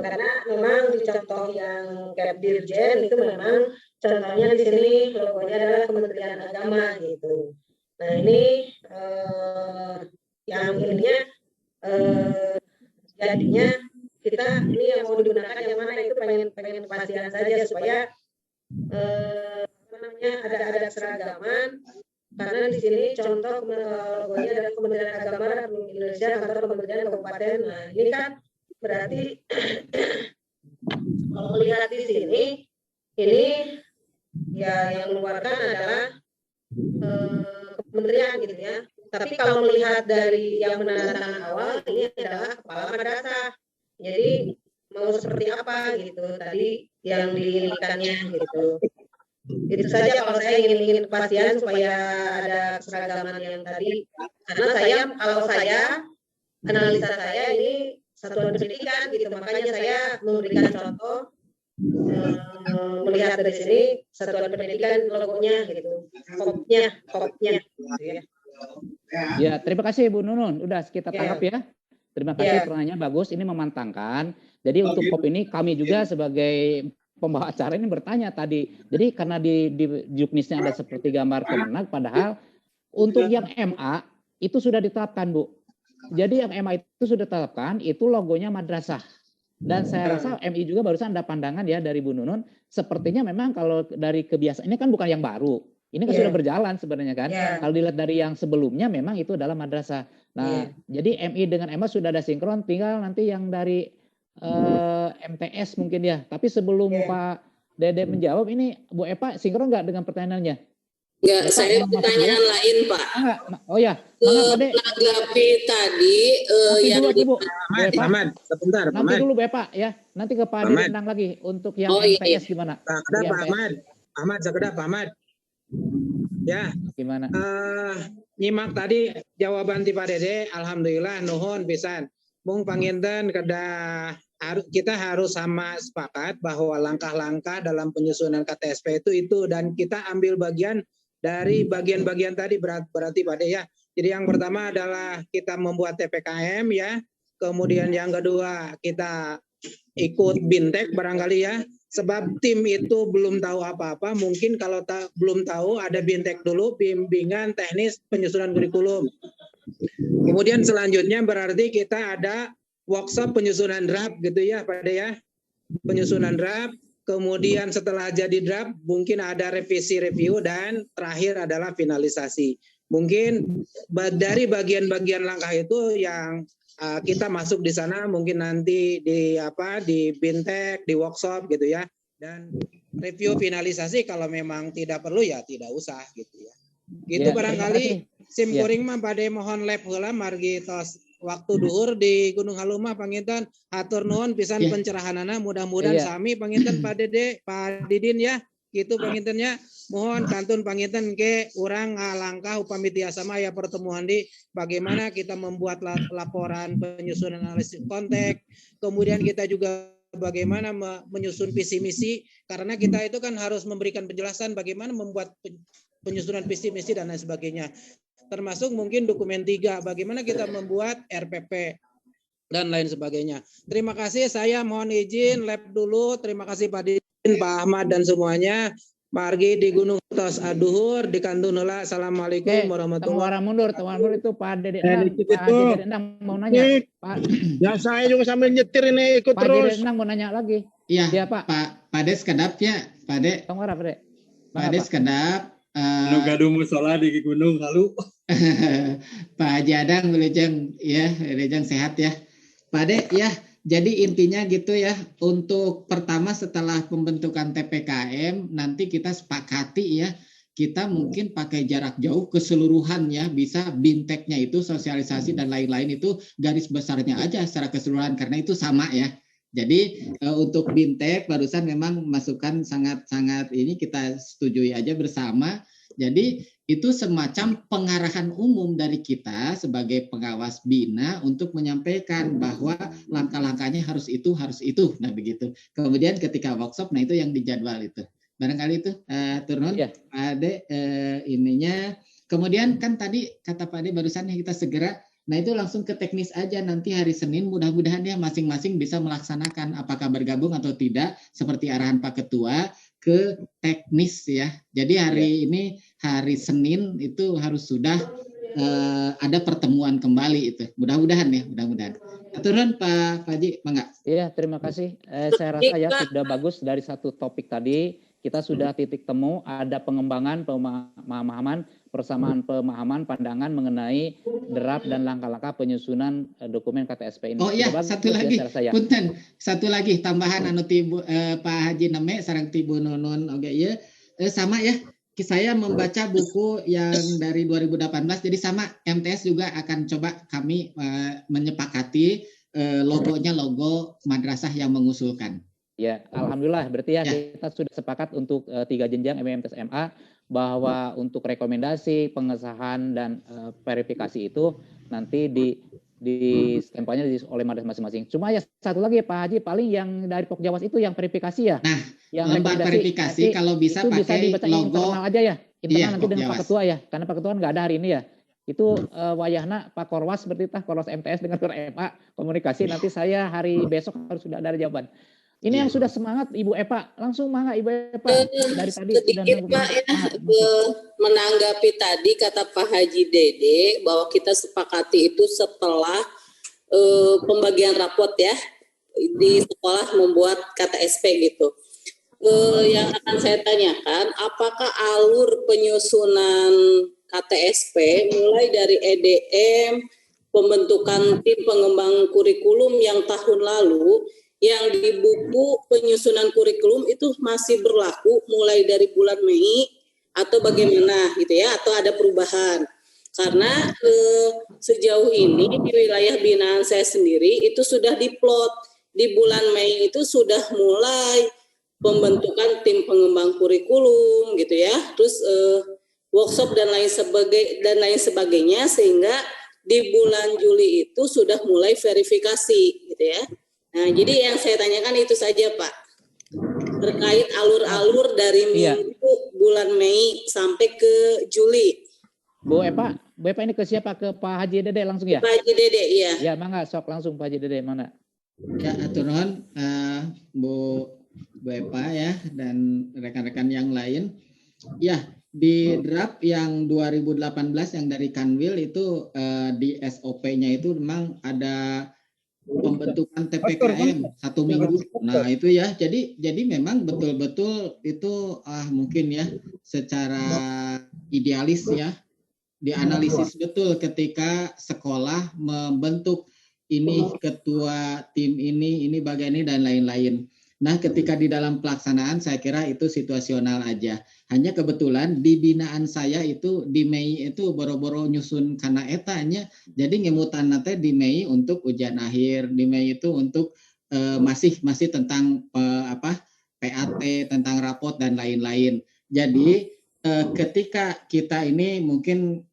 karena memang di contoh yang Kep Dirjen itu memang contohnya di sini logonya adalah Kementerian Agama gitu. Nah ini yang ininya jadinya kita ini yang mau digunakan yang mana itu pengen kepastian saja supaya ada seragaman karena di sini contoh logonya adalah Kementerian Agama Republik Indonesia kantor Kementerian Kabupaten. Nah ini kan berarti kalau melihat di sini ini ya yang mengeluarkan adalah kementerian gitu ya. Tapi kalau melihat dari yang menandatangan awal ini adalah kepala madrasah. Jadi mau seperti apa gitu tadi yang diinginkannya gitu. Itu saja kalau saya ingin kepastian supaya ada seragaman yang tadi. Karena kalau saya analisa saya ini satuan pendidikan gitu, makanya saya memberikan contoh melihat dari sini satuan pendidikan logonya gitu, kopnya gitu ya. Ya, terima kasih Bu Nunun. Udah kita tangkap ya. Terima kasih pertanyaannya bagus. Ini memantangkan. Jadi untuk kop ini kami juga sebagai pembawa acara ini bertanya tadi. Jadi karena di juknisnya ada seperti gambar Kemenag, padahal untuk yang MA itu sudah ditetapkan Bu. Jadi yang MA itu sudah ditetapkan, itu logonya madrasah. Dan saya rasa MI juga barusan ada pandangan ya dari Bu Nunun. Sepertinya memang kalau dari kebiasaan, ini kan bukan yang baru. Ini kan sudah berjalan sebenarnya kan. Kalau dilihat dari yang sebelumnya memang itu adalah madrasah. Nah, jadi MI dengan MA sudah ada sinkron, tinggal nanti yang dari MTS mungkin ya. Tapi sebelum Pak Dede menjawab, ini Bu Epa sinkron nggak dengan pertanyaannya? Enggak, saya pertanyaan lain Pak. Oh ya, menanggapi tadi yang dulu, Bu. Ahmad, sebentar. Nanti dulu Bu Epa ya. Nanti ke Pak Dede lagi untuk yang MTS gimana? Ahmad, sekedap Ahmad. Ya, gimana? Nyimak tadi jawaban ti Pak Dede, alhamdulillah nuhun pisan. Mung panginten kita harus sama sepakat bahwa langkah-langkah dalam penyusunan KTSP itu dan kita ambil bagian dari bagian-bagian tadi berarti Pak Dede ya. Jadi yang pertama adalah kita membuat TPKM ya. Kemudian yang kedua kita ikut BINTEK barangkali ya. Sebab tim itu belum tahu apa-apa, mungkin kalau belum tahu ada BINTEK dulu, bimbingan teknis penyusunan kurikulum. Kemudian selanjutnya berarti kita ada workshop penyusunan draft gitu ya Pak De ya. Penyusunan draft, kemudian setelah jadi draft mungkin ada revisi review dan terakhir adalah finalisasi. Mungkin dari bagian-bagian langkah itu yang kita masuk di sana mungkin nanti di BINTEK, di workshop gitu ya. Dan review finalisasi kalau memang tidak perlu ya tidak usah gitu ya. Gitu barangkali simkuring mah pada mohon lab heula margi tos waktu duhur di Gunung Halumah panginten hatur nuhun pisan pencerahanana mudah-mudahan sami panginten Pak Dede, Pak Didin ya. Gitu pangintennya mohon kantun panginten ke urang langkah upami tiasa maya pertemuan di bagaimana kita membuat laporan penyusunan analisis konteks, kemudian kita juga bagaimana menyusun visi misi, karena kita itu kan harus memberikan penjelasan bagaimana membuat penyusunan visi misi dan lain sebagainya. Termasuk mungkin dokumen 3, bagaimana kita membuat RPP dan lain sebagainya. Terima kasih, saya mohon izin lab dulu. Terima kasih Pak Didin, Pak Ahmad dan semuanya. Margi di Gunung Tos Aduhur di Kandunula. Assalamualaikum warahmatullahi wabarakatuh. Mundur itu Pak Dede Endang mau nanya. Pak. Ya saya juga sambil nyetir ini ikut Pak terus. Dede Endang mau nanya lagi. Iya, Ya Pak. Pak Des kedap ya, Pak De. Tongwara Pak De. Pak Des kedap. Gaduh musola di gunung halu. Pak Haji Adang, Wilujeng, ya, Wilujeng sehat ya. Pak De, ya. Jadi intinya gitu ya, untuk pertama setelah pembentukan TPKM, nanti kita sepakati ya, kita mungkin pakai jarak jauh keseluruhan ya, bisa binteknya itu sosialisasi dan lain-lain itu garis besarnya aja secara keseluruhan, karena itu sama ya. Jadi untuk bintek barusan memang masukan sangat-sangat ini kita setujui aja bersama. Jadi itu semacam pengarahan umum dari kita sebagai pengawas bina untuk menyampaikan bahwa langkah-langkahnya harus itu. Nah begitu. Kemudian ketika workshop, nah itu yang dijadwal itu. Barangkali itu turun Ya. Ade ininya. Kemudian kan tadi kata Pak Ade barusan kita segera. Nah itu langsung ke teknis aja, nanti hari Senin mudah-mudahan ya masing-masing bisa melaksanakan apakah bergabung atau tidak seperti arahan Pak Ketua ke teknis ya. Jadi hari ini hari Senin itu harus sudah ada pertemuan kembali itu. Mudah-mudahan ya, mudah-mudahan. Turun Pak Haji, mangga. Iya, terima kasih. Saya rasa ya sudah bagus dari satu topik tadi. Kita sudah titik temu, ada pengembangan pemahaman, persamaan pemahaman, pandangan mengenai draft dan langkah-langkah penyusunan dokumen KTSP ini. Oh iya, satu lagi, ya. punten, satu lagi tambahan anu tibu Pak Haji Neme sareng tibu Nunun, oke ya, sama ya. Saya membaca buku yang dari 2018, jadi sama MTS juga akan coba kami menyepakati logonya logo madrasah yang mengusulkan. Ya, alhamdulillah berarti ya kita sudah sepakat untuk 3 jenjang MMT SMA bahwa untuk rekomendasi, pengesahan dan verifikasi itu nanti di stempelnya oleh madrasah masing-masing. Cuma ya satu lagi Pak Haji, paling yang dari Pokjawas itu yang verifikasi ya. Nah, yang lembar verifikasi kalau bisa itu pakai bisa dibaca logo internal aja ya. Internal iya, nanti dengan Pokjawas. Pak Ketua ya, karena Pak Ketua nggak ada hari ini ya. Itu wayahna Pak Korwas seperti itu, Korwas MTS dengan MA komunikasi, nanti saya hari besok harus sudah ada jawaban. Ini yang sudah semangat Ibu Epa, langsung mangga Ibu Epa dari tadi sedikit Pak ya, menanggapi tadi kata Pak Haji Dede bahwa kita sepakati itu setelah pembagian rapot ya di sekolah membuat KTSP gitu. Yang akan saya tanyakan, apakah alur penyusunan KTSP mulai dari EDM, pembentukan tim pengembang kurikulum yang tahun lalu, yang di buku penyusunan kurikulum itu masih berlaku mulai dari bulan Mei atau bagaimana gitu ya, atau ada perubahan? Karena sejauh ini di wilayah binaan saya sendiri itu sudah diplot di bulan Mei itu sudah mulai pembentukan tim pengembang kurikulum gitu ya, terus workshop dan lain sebagainya, sehingga di bulan Juli itu sudah mulai verifikasi gitu ya. Nah, jadi yang saya tanyakan itu saja Pak, terkait alur-alur dari minggu bulan Mei sampai ke Juli. Bu Epa ini ke siapa? Ke Pak Haji Dede langsung ya? Pak Haji Dede, iya. Ya, mangga sok langsung Pak Haji Dede, mana? Ya, atur nuhun Bu Epa ya dan rekan-rekan yang lain. Ya, di draft yang 2018 yang dari Kanwil itu di SOP-nya itu memang ada pembentukan TPKM 1 minggu. Nah itu ya, jadi memang betul-betul itu mungkin ya secara idealis ya dianalisis betul ketika sekolah membentuk ini ketua tim ini bagian ini dan lain-lain. Nah ketika di dalam pelaksanaan saya kira itu situasional aja. Hanya kebetulan di binaan saya itu di Mei itu boro-boro nyusun karena etanya. Jadi ngemutan nanti di Mei untuk ujian akhir, di Mei itu untuk masih tentang PAT, tentang rapot dan lain-lain. Jadi ketika kita ini mungkin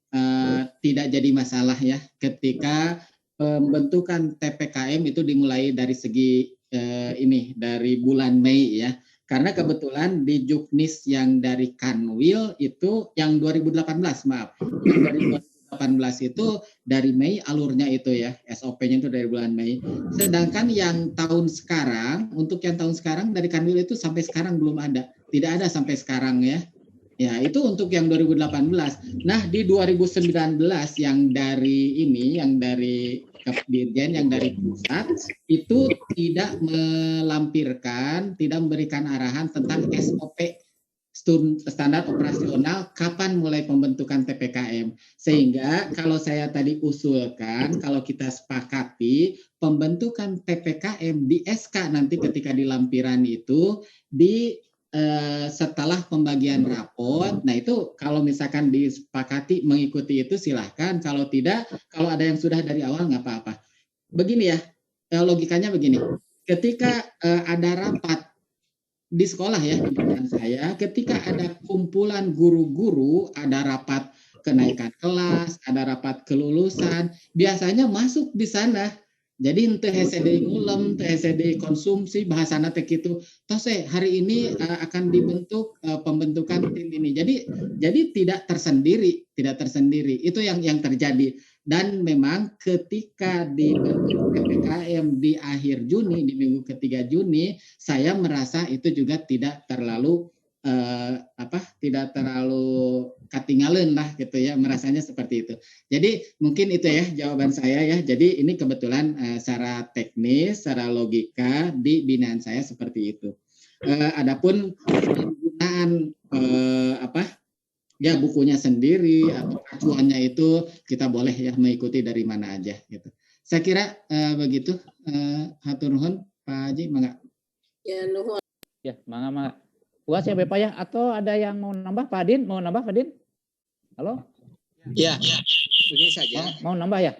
tidak jadi masalah ya ketika pembentukan TPKM itu dimulai dari segi ini dari bulan Mei ya. Karena kebetulan di Juknis yang dari Kanwil itu yang 2018, maaf. Yang dari 2018 itu dari Mei alurnya itu ya, SOP-nya itu dari bulan Mei. Sedangkan yang tahun sekarang, untuk yang tahun sekarang dari Kanwil itu sampai sekarang belum ada. Tidak ada sampai sekarang ya. Ya, itu untuk yang 2018. Nah, di 2019 yang dari ini, yang dari Dirjen, yang dari pusat, itu tidak melampirkan, tidak memberikan arahan tentang SOP, standar operasional, kapan mulai pembentukan TPKM. Sehingga kalau saya tadi usulkan, kalau kita sepakati, pembentukan TPKM di SK nanti ketika di lampiran itu, setelah pembagian rapot, nah itu kalau misalkan disepakati mengikuti itu silahkan, kalau tidak, kalau ada yang sudah dari awal nggak apa-apa. Begini ya, logikanya begini, ketika ada rapat di sekolah ya, di depan saya, ketika ada kumpulan guru-guru, ada rapat kenaikan kelas, ada rapat kelulusan, biasanya masuk di sana. Jadi ente HCD ngulem, HCD konsumsi, bahasana teh gitu. Tose hari ini akan dibentuk pembentukan tim ini. Jadi tidak tersendiri. Itu yang terjadi. Dan memang ketika dibentuk PPKM di akhir Juni, di minggu ketiga Juni, saya merasa itu juga tidak terlalu tidak terlalu ketinggalan lah gitu ya, merasanya seperti itu. Jadi mungkin itu ya jawaban saya ya. Jadi ini kebetulan secara teknis, secara logika di binaan saya seperti itu. Adapun penggunaan ya bukunya sendiri atau acuannya itu kita boleh ya mengikuti dari mana aja gitu. Saya kira begitu. Hatur nuhun Pak Haji, mangga. Ya nuhun. Ya, mangga. Puas ya Bapak ya? Atau ada yang mau nambah? Pak Adin, mau nambah Pak Adin? Halo? Ya, begini saja. Mau nambah ya?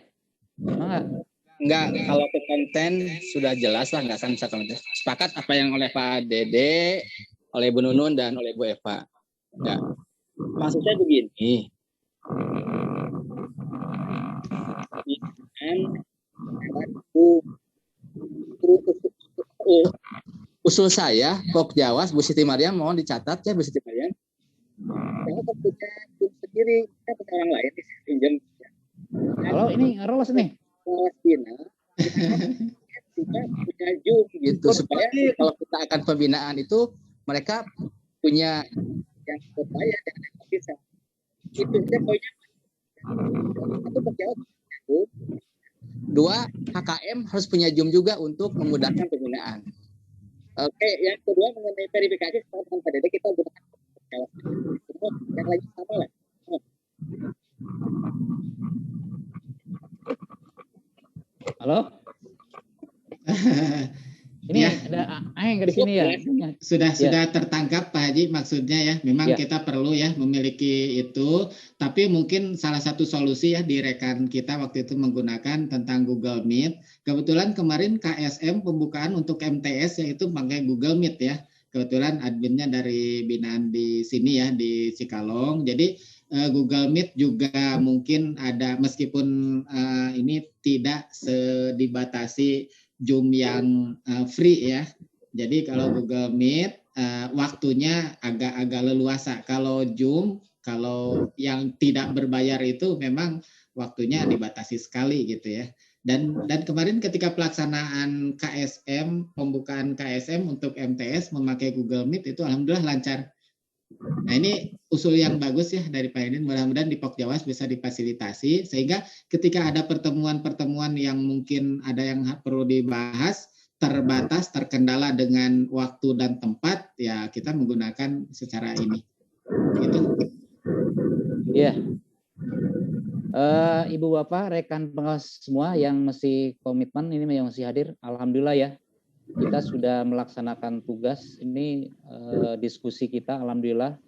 Enggak, kalau ke konten sudah jelas lah, nggak akan bisa konten. Sepakat apa yang oleh Pak Dede, oleh Bu Nunun, dan oleh Bu Eva. Enggak. Maksud saya begini. Usul saya, Pokjawas, Bu Siti Mariam, mohon dicatat ya Bu Siti Mariam. Kalau punya tim sendiri, kita ke orang lain pinjam. Halo, ini ngeros nih. Palestina kita punya Zoom gitu supaya kalau kita akan pembinaan itu mereka punya yang berbayar dan yang bisa. Itu saja poinnya. Satu Pokjawas itu. Dua, HKM harus punya Zoom juga untuk memudahkan pembinaan. Oke, yang kedua mengenai verifikasi sekarang dengan Pak Dede kita gunakan yang lain sama lah. Halo? Ini ya, ada Aeng di sini ya. Sudah tertangkap Pak Haji maksudnya ya. Memang kita perlu ya memiliki itu, tapi mungkin salah satu solusi ya di rekan kita waktu itu menggunakan tentang Google Meet. Kebetulan kemarin KSM pembukaan untuk MTS yaitu pakai Google Meet ya. Kebetulan adminnya dari binaan di sini ya di Cikalong. Jadi Google Meet juga mungkin ada meskipun ini tidak dibatasi Zoom yang free ya. Jadi kalau Google Meet waktunya agak leluasa. Kalau Zoom, kalau yang tidak berbayar itu memang waktunya dibatasi sekali gitu ya. Dan kemarin ketika pelaksanaan KSM, pembukaan KSM untuk MTS memakai Google Meet itu alhamdulillah lancar. Nah ini usul yang bagus ya dari Pak Edin, mudah-mudahan di Pokjawas bisa difasilitasi sehingga ketika ada pertemuan-pertemuan yang mungkin ada yang perlu dibahas, terbatas, terkendala dengan waktu dan tempat, ya kita menggunakan secara ini. Gitu. Iya. Ibu Bapak, rekan pengawas semua yang masih komitmen ini yang masih hadir, alhamdulillah ya. Kita sudah melaksanakan tugas ini diskusi kita alhamdulillah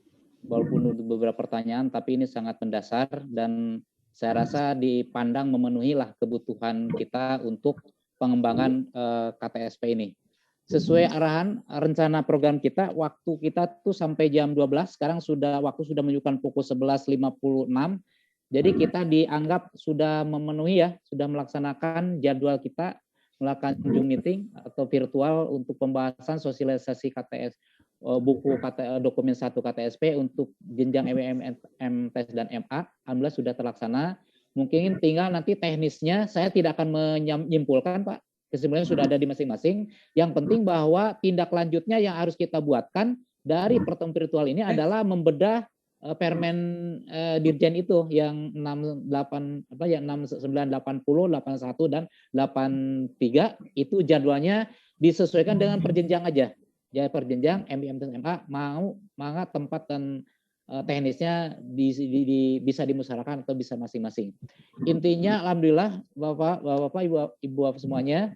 walaupun untuk beberapa pertanyaan tapi ini sangat mendasar dan saya rasa dipandang memenuhi lah kebutuhan kita untuk pengembangan KTSP ini. Sesuai arahan rencana program kita, waktu kita tuh sampai jam 12, sekarang waktu sudah menunjukkan pukul 11.56. Jadi kita dianggap sudah memenuhi ya, sudah melaksanakan jadwal kita melakukan Zoom meeting atau virtual untuk pembahasan sosialisasi KTS buku dokumen 1 KTSP untuk jenjang MTS dan MA. Alhamdulillah sudah terlaksana. Mungkin tinggal nanti teknisnya saya tidak akan menyimpulkan, Pak. Kesimpulannya sudah ada di masing-masing. Yang penting bahwa tindak lanjutnya yang harus kita buatkan dari pertemuan virtual ini adalah membedah permen dirjen itu yang 6980, 81 dan 83 itu jadwalnya disesuaikan dengan perjenjang aja. Ya perjenjang MIM dan MA mau tempat dan teknisnya bisa dimusyawarahkan atau bisa masing-masing. Intinya alhamdulillah Bapak, Ibu semuanya,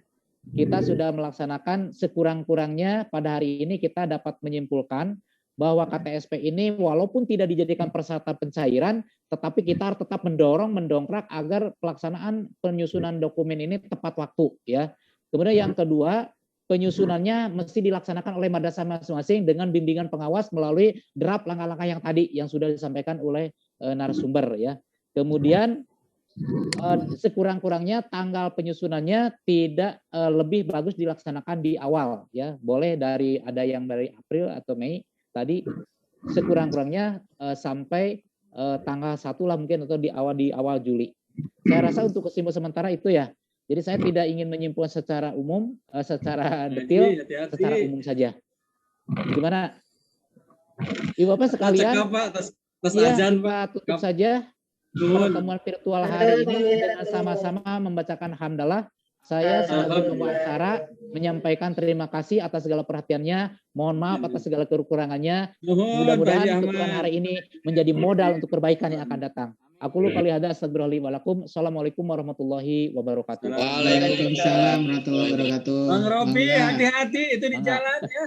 kita sudah melaksanakan sekurang-kurangnya pada hari ini kita dapat menyimpulkan bahwa KTSP ini walaupun tidak dijadikan persyaratan pencairan, tetapi kita harus tetap mendongkrak agar pelaksanaan penyusunan dokumen ini tepat waktu ya. Kemudian yang kedua, penyusunannya mesti dilaksanakan oleh madrasah masing-masing dengan bimbingan pengawas melalui draft langkah-langkah yang tadi yang sudah disampaikan oleh narasumber ya. Kemudian sekurang-kurangnya tanggal penyusunannya tidak lebih bagus dilaksanakan di awal ya. Boleh ada yang dari April atau Mei tadi, sekurang-kurangnya sampai tanggal 1 lah mungkin atau di awal Juli. Saya rasa untuk kesimpulan sementara itu ya. Jadi saya tidak ingin menyimpulkan secara umum, secara detail, secara umum saja. Gimana? Ibu Bapak sekalian, Pak, tutup saja pertemuan virtual hari ini dengan sama-sama membacakan hamdalah. Saya sebagai pembawa acara menyampaikan terima kasih atas segala perhatiannya. Mohon maaf atas segala kekurangannya. Mudah-mudahan pertemuan hari ini menjadi modal untuk perbaikan yang akan datang. Aku lupa lihada astagfirullahaladzim walakum. Assalamualaikum warahmatullahi wabarakatuh. Waalaikumsalam warahmatullahi wabarakatuh. Bang Robi, hati-hati itu di jalan ya.